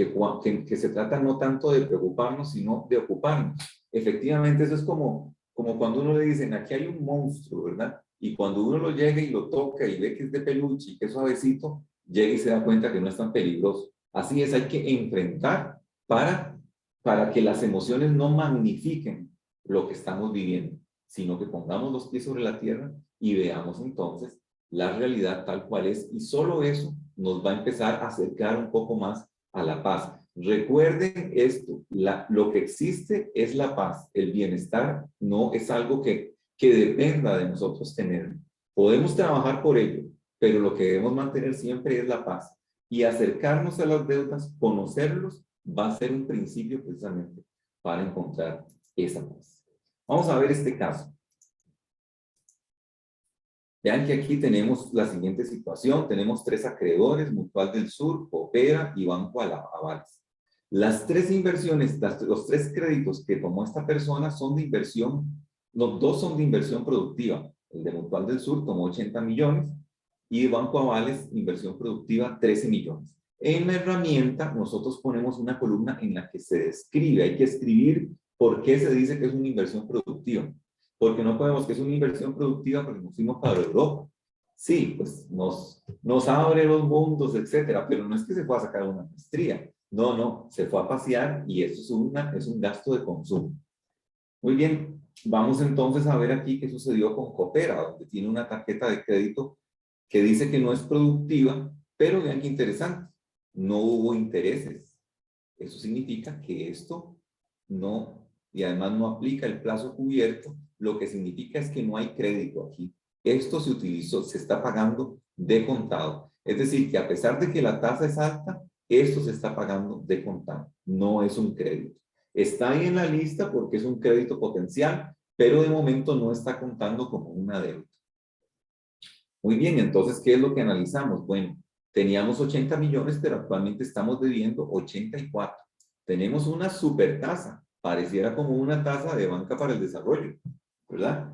que se trata no tanto de preocuparnos, sino de ocuparnos. Efectivamente, eso es como cuando uno le dicen, aquí hay un monstruo, ¿verdad? Y cuando uno lo llega y lo toca y ve que es de peluche y que es suavecito, llega y se da cuenta que no es tan peligroso. Así es, hay que enfrentar para que las emociones no magnifiquen lo que estamos viviendo, sino que pongamos los pies sobre la tierra y veamos entonces la realidad tal cual es, y solo eso nos va a empezar a acercar un poco más a la paz. Recuerden esto, lo que existe es la paz, el bienestar no es algo que dependa de nosotros tener. Podemos trabajar por ello, pero lo que debemos mantener siempre es la paz. Y acercarnos a las deudas, conocerlos, va a ser un principio precisamente para encontrar esa paz. Vamos a ver este caso. Vean que aquí tenemos la siguiente situación. Tenemos 3 acreedores, Mutual del Sur, Coopera y Banco Avales. Las 3 inversiones, los 3 créditos que tomó esta persona son de inversión, los 2 son de inversión productiva. El de Mutual del Sur tomó 80 millones y Banco Avales, inversión productiva, 13 millones. En la herramienta nosotros ponemos una columna en la que se describe, hay que escribir por qué se dice que es una inversión productiva. Porque no podemos que es una inversión productiva porque nos fuimos para Europa. Sí, pues nos abre los mundos, etcétera, pero no es que se fue a sacar una maestría. No, no, se fue a pasear y eso es un gasto de consumo. Muy bien, vamos entonces a ver aquí qué sucedió con Coopera, donde tiene una tarjeta de crédito que dice que no es productiva, pero vean qué interesante, no hubo intereses. Eso significa que esto no, y además no aplica el plazo cubierto, lo que significa es que no hay crédito aquí. Esto se utilizó, se está pagando de contado. Es decir, que a pesar de que la tasa es alta, esto se está pagando de contado, no es un crédito. Está ahí en la lista porque es un crédito potencial, pero de momento no está contando como una deuda. Muy bien, entonces, ¿qué es lo que analizamos? Bueno, teníamos 80 millones, pero actualmente estamos debiendo 84. Tenemos una super tasa, pareciera como una tasa de banca para el desarrollo, ¿verdad?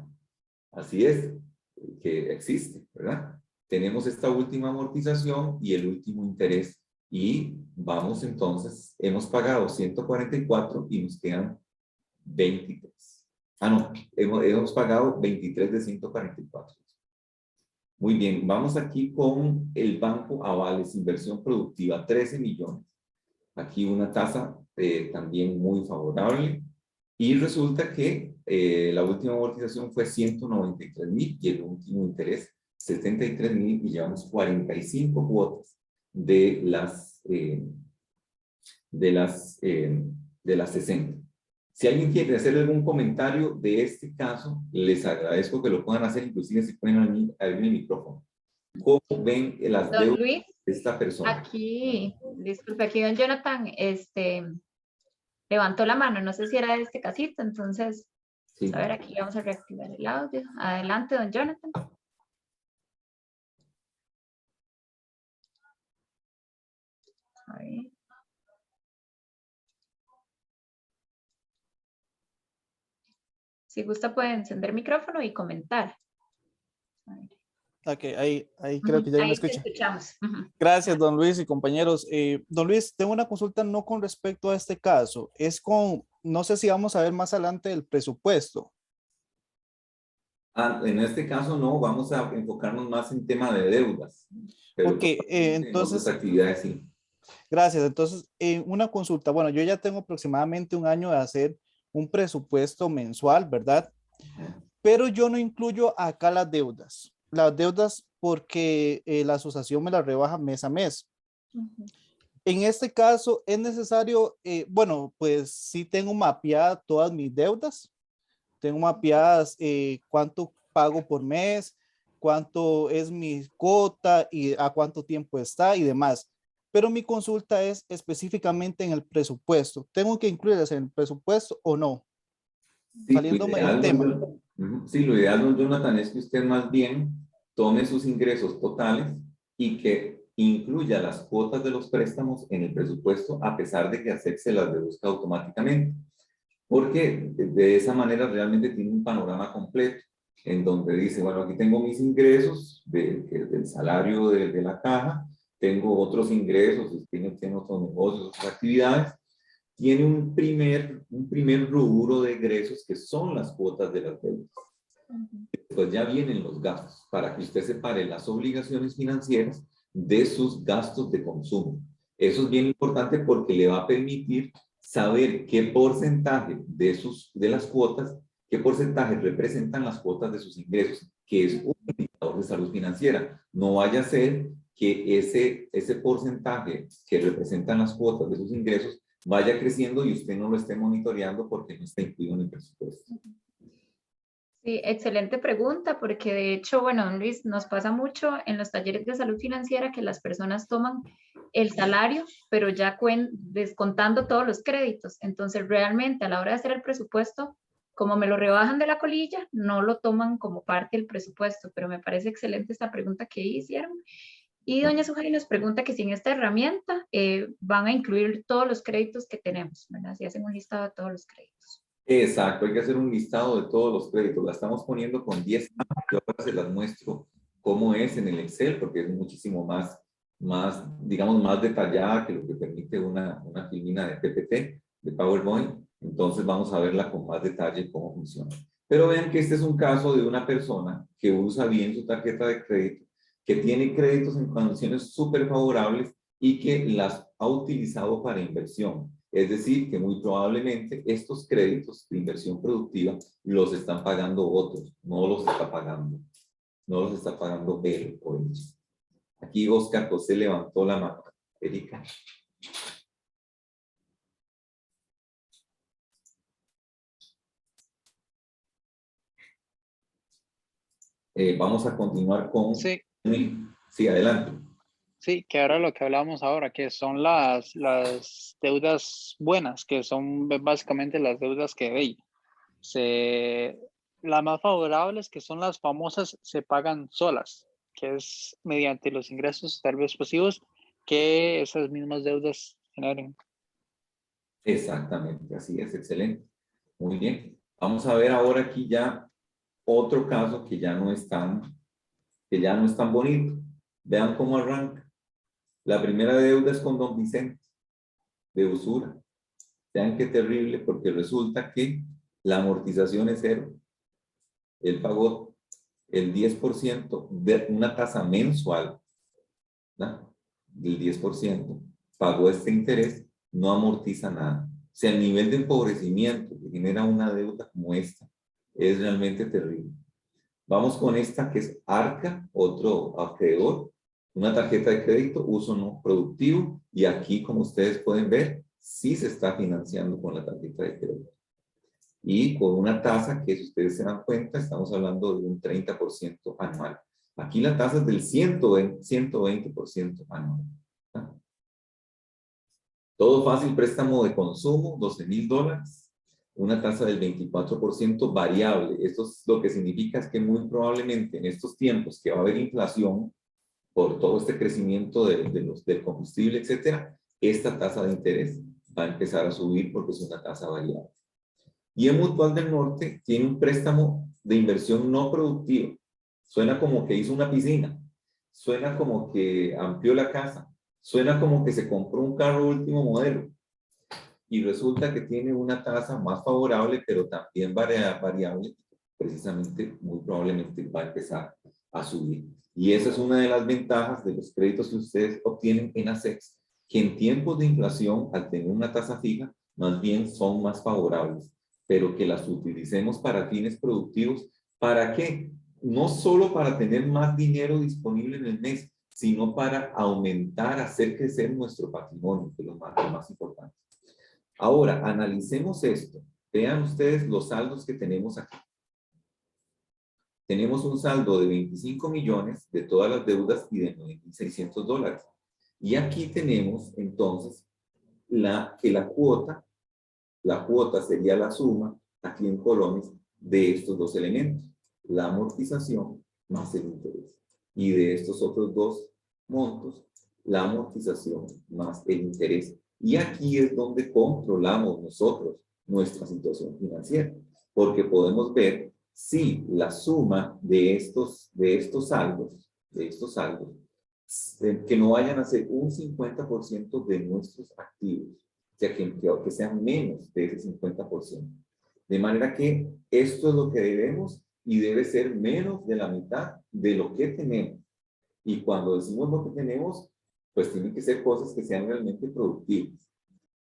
Así es, que existe, ¿verdad? Tenemos esta última amortización y el último interés y vamos entonces, hemos pagado 144 y nos quedan 23. Ah, no, hemos pagado 23 de 144. Muy bien, vamos aquí con el Banco Avales, inversión productiva, 13 millones. Aquí una tasa también muy favorable. Y resulta que la última amortización fue 193,000 y el último interés 73,000 y llevamos 45 cuotas de las 60. Si alguien quiere hacer algún comentario de este caso, les agradezco que lo puedan hacer, inclusive si pueden abrir el micrófono. ¿Cómo ven las Don deudas Luis, de esta persona? aquí, disculpe, aquí don Jonathan levantó la mano, no sé si era de este casito, entonces, Sí. a ver, aquí vamos a reactivar el audio. Adelante, don Jonathan. A ver. Si gusta puede encender micrófono y comentar. A ver. Ok, ahí creo que ya me Ahí te escucha. escuchamos. Gracias, don Luis y compañeros. Don Luis, tengo una consulta no con respecto a este caso, es con, no sé si vamos a ver más adelante el presupuesto. En este caso no, vamos a enfocarnos más en tema de deudas, pero Ok, en otras entonces, actividades sí. gracias. Entonces, una consulta. Bueno, yo ya tengo aproximadamente un año de hacer un presupuesto mensual, ¿verdad? Pero yo no incluyo acá las deudas. Las deudas porque la asociación me las rebaja mes a mes. En este caso es necesario, bueno, pues sí tengo mapeadas todas mis deudas. Tengo mapeadas cuánto pago por mes, cuánto es mi cuota y a cuánto tiempo está y demás. Pero mi consulta es específicamente en el presupuesto. ¿Tengo que incluirlas en el presupuesto o no? Sí, Saliéndome del tema. Sí, lo ideal, don Jonathan, es que usted más bien tome sus ingresos totales y que incluya las cuotas de los préstamos en el presupuesto, a pesar de que ASEC se las deduzca automáticamente. Porque de esa manera realmente tiene un panorama completo, en donde dice, bueno, aquí tengo mis ingresos del salario de la caja, tengo otros ingresos, tiene otros negocios, otras actividades, tiene un primer rubro de egresos que son las cuotas de las deudas. Después ya vienen los gastos, para que usted separe las obligaciones financieras de sus gastos de consumo. Eso es bien importante porque le va a permitir saber qué porcentaje de las cuotas, qué porcentaje representan las cuotas de sus ingresos, que es un indicador de salud financiera. No vaya a ser que ese porcentaje que representan las cuotas de sus ingresos vaya creciendo y usted no lo esté monitoreando porque no está incluido en el presupuesto. Sí, excelente pregunta, porque de hecho, bueno, don Luis, nos pasa mucho en los talleres de salud financiera que las personas toman el salario, pero ya descontando todos los créditos. Entonces, realmente a la hora de hacer el presupuesto, como me lo rebajan de la colilla, no lo toman como parte del presupuesto, pero me parece excelente esta pregunta que hicieron. Y doña Sujari nos pregunta que si en esta herramienta van a incluir todos los créditos que tenemos, ¿verdad? Si hacen un listado de todos los créditos. Exacto, hay que hacer un listado de todos los créditos. La estamos poniendo con 10 años. Yo ahora se las muestro cómo es en el Excel, porque es muchísimo digamos, más detallada que lo que permite una filmina de PPT, de PowerPoint. Entonces vamos a verla con más detalle cómo funciona. Pero vean que este es un caso de una persona que usa bien su tarjeta de crédito, que tiene créditos en condiciones súper favorables y que las ha utilizado para inversión. Es decir, que muy probablemente estos créditos de inversión productiva los están pagando otros, no los está pagando él o ella. Aquí Oscar José levantó la mano. Erika. Vamos a continuar con... Sí. Sí, adelante. Sí, que ahora lo que hablamos ahora, que son las deudas buenas, que son básicamente las deudas que las más favorables, que son las famosas, se pagan solas, que es mediante los ingresos tal vez pasivos que esas mismas deudas generen. Exactamente, así es, excelente. Muy bien. Vamos a ver ahora aquí ya otro caso que ya no es tan bonito. Vean cómo arranca. La primera deuda es con don Vicente, de usura. Vean qué terrible, porque resulta que la amortización es cero. Él pagó el 10% de una tasa mensual, ¿no? Del 10%. Pagó este interés, no amortiza nada. O sea, el nivel de empobrecimiento que genera una deuda como esta es realmente terrible. Vamos con esta que es Arca, otro acreedor, una tarjeta de crédito, uso no productivo, y aquí, como ustedes pueden ver, sí se está financiando con la tarjeta de crédito. Y con una tasa que, si ustedes se dan cuenta, estamos hablando de un 30% anual. Aquí la tasa es del 120% anual. ¿Ah? Todo fácil, préstamo de consumo, $12,000. Una tasa del 24% variable. Esto es lo que significa es que muy probablemente en estos tiempos que va a haber inflación por todo este crecimiento del combustible, etcétera, esta tasa de interés va a empezar a subir porque es una tasa variable. Y en Mutual del Norte tiene un préstamo de inversión no productiva. suena como que hizo una piscina, suena como que amplió la casa, suena como que se compró un carro último modelo y resulta que tiene una tasa más favorable, pero también variable, precisamente muy probablemente va a empezar a subir. Y esa es una de las ventajas de los créditos que ustedes obtienen en ACEX, que en tiempos de inflación, al tener una tasa fija, más bien son más favorables, pero que las utilicemos para fines productivos. ¿Para qué? No solo para tener más dinero disponible en el mes, sino para aumentar, hacer crecer nuestro patrimonio, que es lo más importante. Ahora, analicemos esto. Vean ustedes los saldos que tenemos aquí. Tenemos un saldo de 25 millones de todas las deudas y de $9,600. Y aquí tenemos entonces que la cuota sería la suma, aquí en colones, de estos dos elementos, la amortización más el interés. Y de estos otros dos montos, la amortización más el interés. Y aquí es donde controlamos nosotros nuestra situación financiera, porque podemos ver si la suma de estos saldos, que no vayan a ser un 50% de nuestros activos, o sea, que sean menos de ese 50%. De manera que esto es lo que debemos y debe ser menos de la mitad de lo que tenemos. Y cuando decimos lo que tenemos, pues tienen que ser cosas que sean realmente productivas.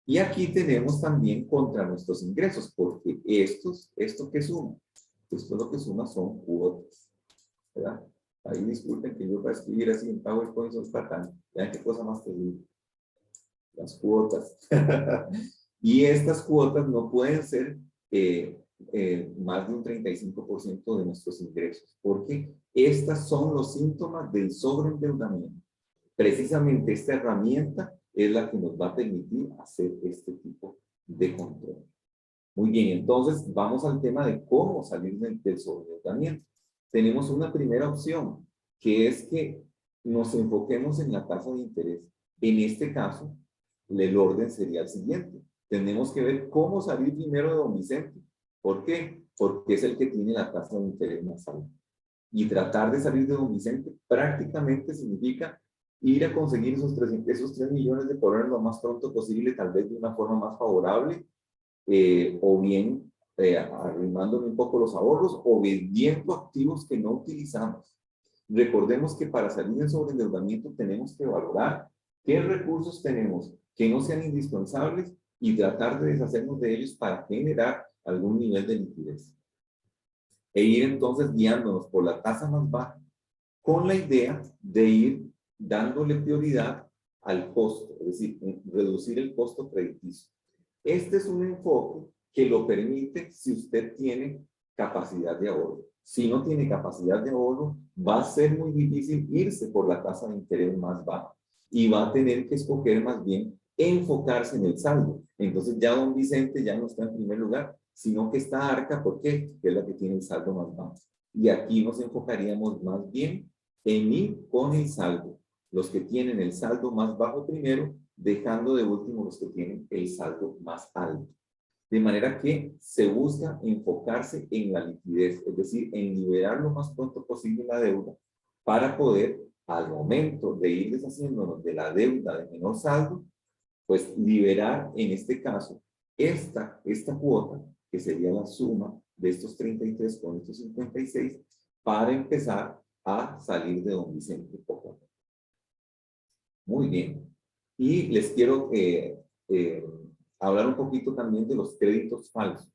Y aquí tenemos también contra nuestros ingresos, porque esto que suma, esto lo que suma son cuotas, ¿verdad? Ahí disculpen que yo para escribir así en PowerPoint son fatal. Vean qué cosa más terrible. Las cuotas. Y estas cuotas no pueden ser más de un 35% de nuestros ingresos, porque estas son los síntomas del sobreendeudamiento. Precisamente esta herramienta es la que nos va a permitir hacer este tipo de control. Muy bien, entonces vamos al tema de cómo salir del sobreendeudamiento. Tenemos una primera opción, que es que nos enfoquemos en la tasa de interés. En este caso, el orden sería el siguiente. Tenemos que ver cómo salir primero de don Vicente. ¿Por qué? Porque es el que tiene la tasa de interés más alta. Y tratar de salir de don Vicente prácticamente significa ir a conseguir esos 3 millones de colones lo más pronto posible, tal vez de una forma más favorable, o bien arrimándole un poco los ahorros o vendiendo activos que no utilizamos. Recordemos que para salir del sobreendeudamiento tenemos que valorar qué recursos tenemos que no sean indispensables y tratar de deshacernos de ellos para generar algún nivel de liquidez. E ir entonces guiándonos por la tasa más baja con la idea de ir dándole prioridad al costo, es decir, reducir el costo crediticio. Este es un enfoque que lo permite si usted tiene capacidad de ahorro. Si no tiene capacidad de ahorro, va a ser muy difícil irse por la tasa de interés más baja y va a tener que escoger más bien enfocarse en el saldo. Entonces ya don Vicente ya no está en primer lugar, sino que está Arca, ¿por qué? Que es la que tiene el saldo más bajo. Y aquí nos enfocaríamos más bien en ir con el saldo. Los que tienen el saldo más bajo primero, dejando de último los que tienen el saldo más alto. De manera que se busca enfocarse en la liquidez, es decir, en liberar lo más pronto posible la deuda para poder, al momento de ir deshaciéndonos de la deuda de menor saldo, pues liberar en este caso esta cuota, que sería la suma de estos 33 con estos 56, para empezar a salir de don Vicente poco a poco. Muy bien. Y les quiero hablar un poquito también de los créditos falsos.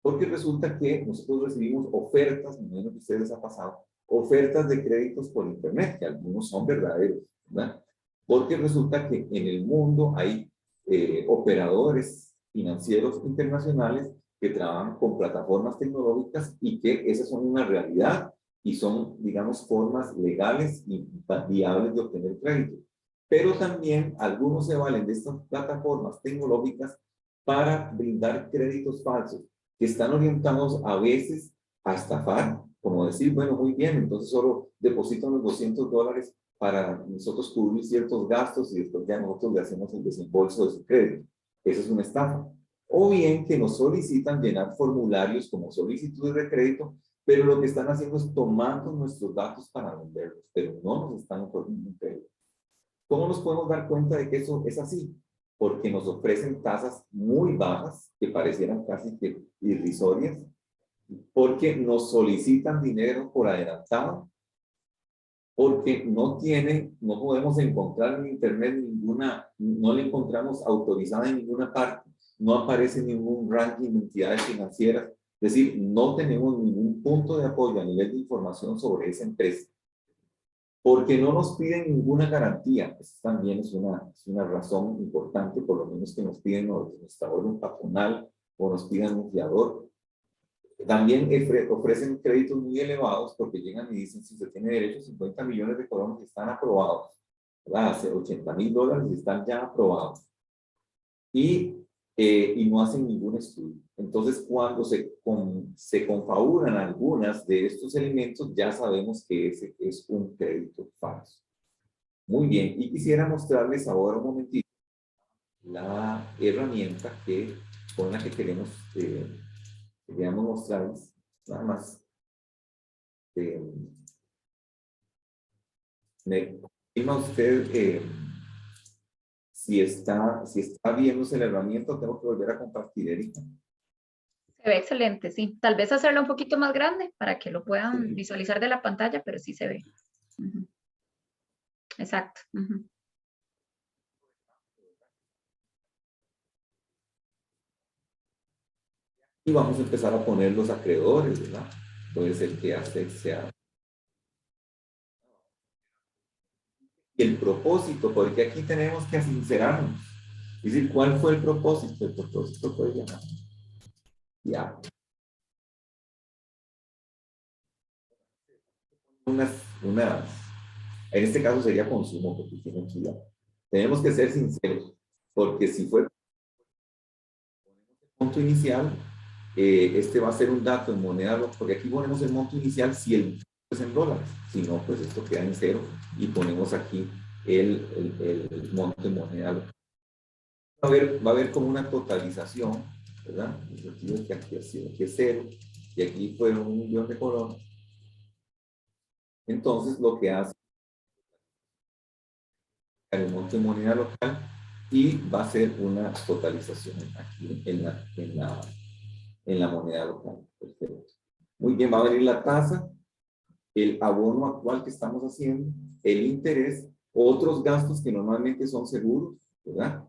Porque resulta que nosotros recibimos ofertas, no sé si a ustedes les ha pasado, ofertas de créditos por internet, que algunos son verdaderos, ¿verdad? Porque resulta que en el mundo hay operadores financieros internacionales que trabajan con plataformas tecnológicas y que esas son una realidad y son, digamos, formas legales y viables de obtener crédito. Pero también algunos se valen de estas plataformas tecnológicas para brindar créditos falsos que están orientados a veces a estafar, como decir, bueno, muy bien, entonces solo depositan los $200 para nosotros cubrir ciertos gastos y después ya nosotros le hacemos el desembolso de su crédito. Eso es una estafa. O bien que nos solicitan llenar formularios como solicitudes de crédito pero lo que están haciendo es tomando nuestros datos para venderlos, pero no nos están otorgando un crédito. ¿Cómo nos podemos dar cuenta de que eso es así? Porque nos ofrecen tasas muy bajas, que parecieran casi que irrisorias, porque nos solicitan dinero por adelantado, porque no podemos encontrar en internet no le encontramos autorizada en ninguna parte, no aparece ningún ranking de entidades financieras, es decir, no tenemos ningún punto de apoyo a nivel de información sobre esa empresa, porque no nos piden ninguna garantía. Eso también es una razón importante, por lo menos que nos piden nuestra orden patronal o nos pidan un fiador. También ofrecen créditos muy elevados porque llegan y dicen, si usted tiene derecho a 50 millones de colones que están aprobados, ¿verdad? Hace $80,000 y están ya aprobados. Y no hacen ningún estudio. Entonces, cuando se confabulan algunas de estos elementos, ya sabemos que ese es un crédito falso. Muy bien, y quisiera mostrarles ahora un momentito la herramienta con la que queríamos mostrarles, nada más. Me confirma usted si está viéndose la herramienta o tengo que volver a compartir, Erika. Se ve excelente, sí. Tal vez hacerlo un poquito más grande para que lo puedan visualizar de la pantalla, pero sí se ve. Exacto. Y vamos a empezar a poner los acreedores, ¿verdad? Puede ser que sea. Y el propósito, porque aquí tenemos que sincerarnos. Es decir, ¿cuál fue el propósito? El propósito fue llamar. Ya. En este caso sería consumo, porque tienen que ir. Tenemos que ser sinceros, porque si fue el monto inicial, este va a ser un dato en moneda, porque aquí ponemos el monto inicial si el es en dólares, si no, pues esto queda en cero y ponemos aquí el monto en moneda local. Va a haber como una totalización, ¿verdad? En el sentido de que aquí es cero y aquí fue 1.000.000 de colones. Entonces, lo que hace el monto en moneda local y va a ser una totalización aquí en la moneda local. Perfecto. Muy bien, va a venir la tasa, el abono actual que estamos haciendo, el interés, otros gastos que normalmente son seguros, ¿verdad?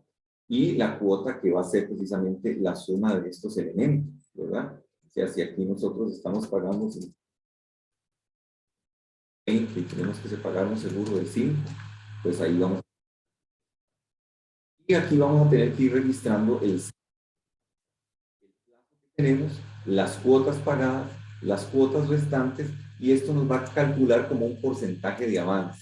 Y la cuota que va a ser precisamente la suma de estos elementos, ¿verdad? O sea, si aquí nosotros estamos pagando 20 y tenemos que pagar un seguro de 5, pues ahí vamos. Y aquí vamos a tener que ir registrando el plazo que tenemos, las cuotas pagadas, las cuotas restantes, y esto nos va a calcular como un porcentaje de avance.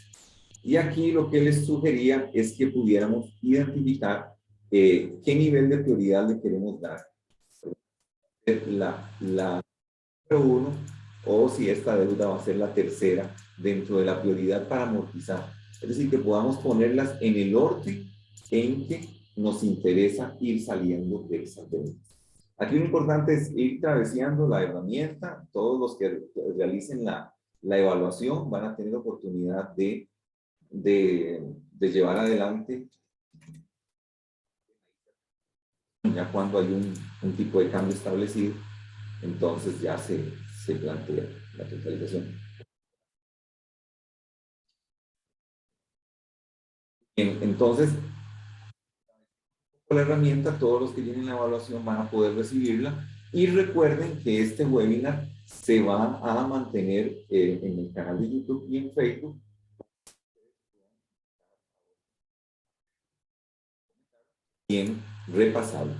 Y aquí lo que les sugería es que pudiéramos identificar qué nivel de prioridad le queremos dar. La número 1, o si esta deuda va a ser la tercera dentro de la prioridad para amortizar. Es decir, que podamos ponerlas en el orden en que nos interesa ir saliendo de esas deudas. Aquí lo importante es ir traveseando la herramienta. Todos los que realicen la evaluación van a tener oportunidad de llevar adelante ya cuando hay un tipo de cambio establecido, entonces ya se plantea la totalización. Entonces, con la herramienta, todos los que tienen la evaluación van a poder recibirla, y recuerden que este webinar se va a mantener en el canal de YouTube y en Facebook. Bien repasado.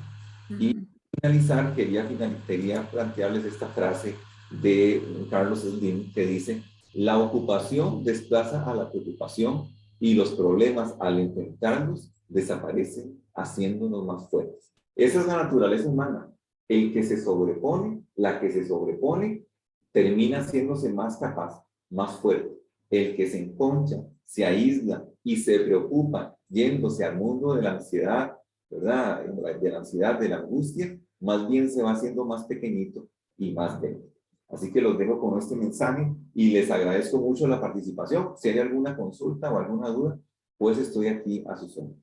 Y finalizar, quería plantearles esta frase de Carlos Slim que dice: la ocupación desplaza a la preocupación y los problemas al enfrentarlos desaparecen haciéndonos más fuertes. Esa es la naturaleza humana. El que se sobrepone, la que se sobrepone, termina haciéndose más capaz, más fuerte. El que se enconcha, se aísla y se preocupa yéndose al mundo de la ansiedad, ¿verdad? De la ansiedad, de la angustia, más bien se va haciendo más pequeñito y más débil. Así que los dejo con este mensaje y les agradezco mucho la participación. Si hay alguna consulta o alguna duda, pues estoy aquí a sus órdenes.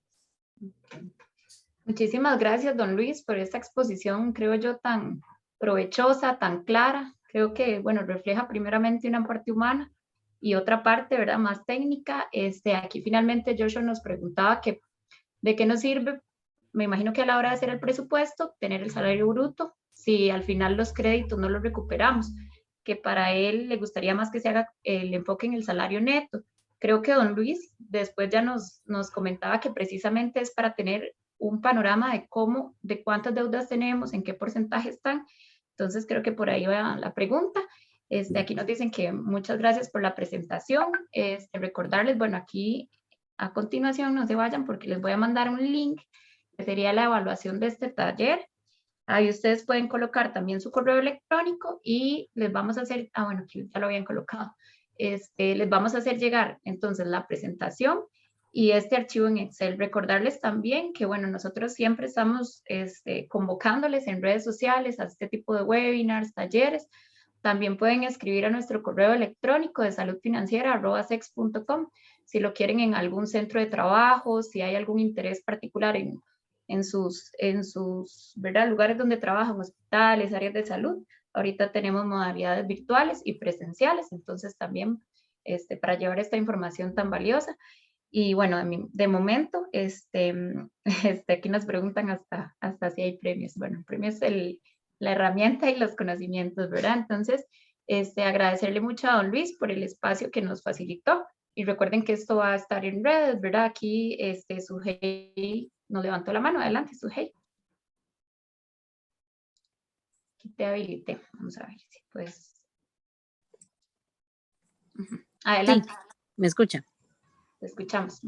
Muchísimas gracias, don Luis, por esta exposición, creo yo, tan provechosa, tan clara. Creo que, bueno, refleja primeramente una parte humana y otra parte, ¿verdad?, más técnica. Aquí finalmente Joshua nos preguntaba que, ¿de qué nos sirve? Me imagino que a la hora de hacer el presupuesto, tener el salario bruto, si al final los créditos no los recuperamos, que para él le gustaría más que se haga el enfoque en el salario neto. Creo que don Luis después ya nos comentaba que precisamente es para tener un panorama de cómo, de cuántas deudas tenemos, en qué porcentaje están. Entonces creo que por ahí va la pregunta. Aquí nos dicen que muchas gracias por la presentación. Recordarles, bueno, aquí a continuación no se vayan porque les voy a mandar un link que sería la evaluación de este taller. Ahí ustedes pueden colocar también su correo electrónico y les vamos a hacer, bueno, aquí ya lo habían colocado, les vamos a hacer llegar entonces la presentación y este archivo en Excel. Recordarles también que, bueno, nosotros siempre estamos convocándoles en redes sociales a este tipo de webinars, talleres. También pueden escribir a nuestro correo electrónico de saludfinanciera@sex.com si lo quieren en algún centro de trabajo, si hay algún interés particular en sus ¿verdad?, lugares donde trabajan, hospitales, áreas de salud. Ahorita tenemos modalidades virtuales y presenciales, entonces también para llevar esta información tan valiosa. Y bueno, de momento, aquí nos preguntan hasta si hay premios. Bueno, el premio es la herramienta y los conocimientos, ¿verdad? Entonces, agradecerle mucho a don Luis por el espacio que nos facilitó. Y recuerden que esto va a estar en redes, ¿verdad? Aquí, Sujei nos levantó la mano. Adelante, Sujei. Aquí te habilité. Vamos a ver si puedes. Adelante. Sí, ¿me escucha? Te escuchamos.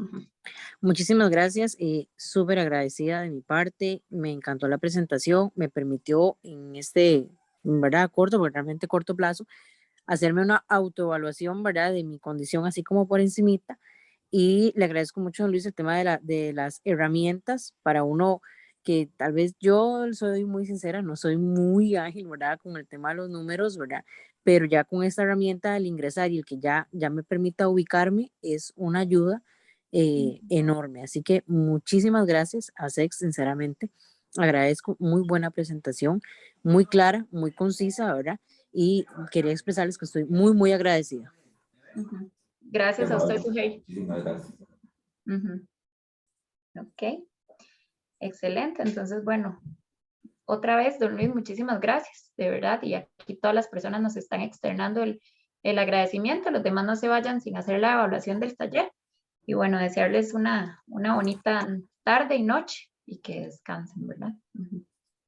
Muchísimas gracias, súper agradecida de mi parte, me encantó la presentación, me permitió en ¿verdad?, realmente corto plazo, hacerme una autoevaluación, ¿verdad?, de mi condición así como por encimita, y le agradezco mucho a Luis el tema de las herramientas para uno que tal vez yo soy muy sincera, no soy muy ágil, ¿verdad?, con el tema de los números, ¿verdad?, pero ya con esta herramienta el ingresar y el que ya me permita ubicarme es una ayuda enorme. Así que muchísimas gracias a SEX, sinceramente. Agradezco, muy buena presentación, muy clara, muy concisa, ¿verdad? Y quería expresarles que estoy muy, muy agradecida. Gracias a usted, Sujei. Muchísimas gracias. Ok, excelente. Entonces, bueno, otra vez, don Luis, muchísimas gracias, de verdad. Y aquí todas las personas nos están externando el agradecimiento. Los demás no se vayan sin hacer la evaluación del taller. Y bueno, desearles una bonita tarde y noche y que descansen, ¿verdad?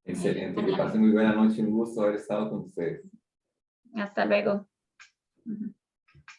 Excelente, que pasen muy buena noche, un gusto haber estado con ustedes. Hasta luego.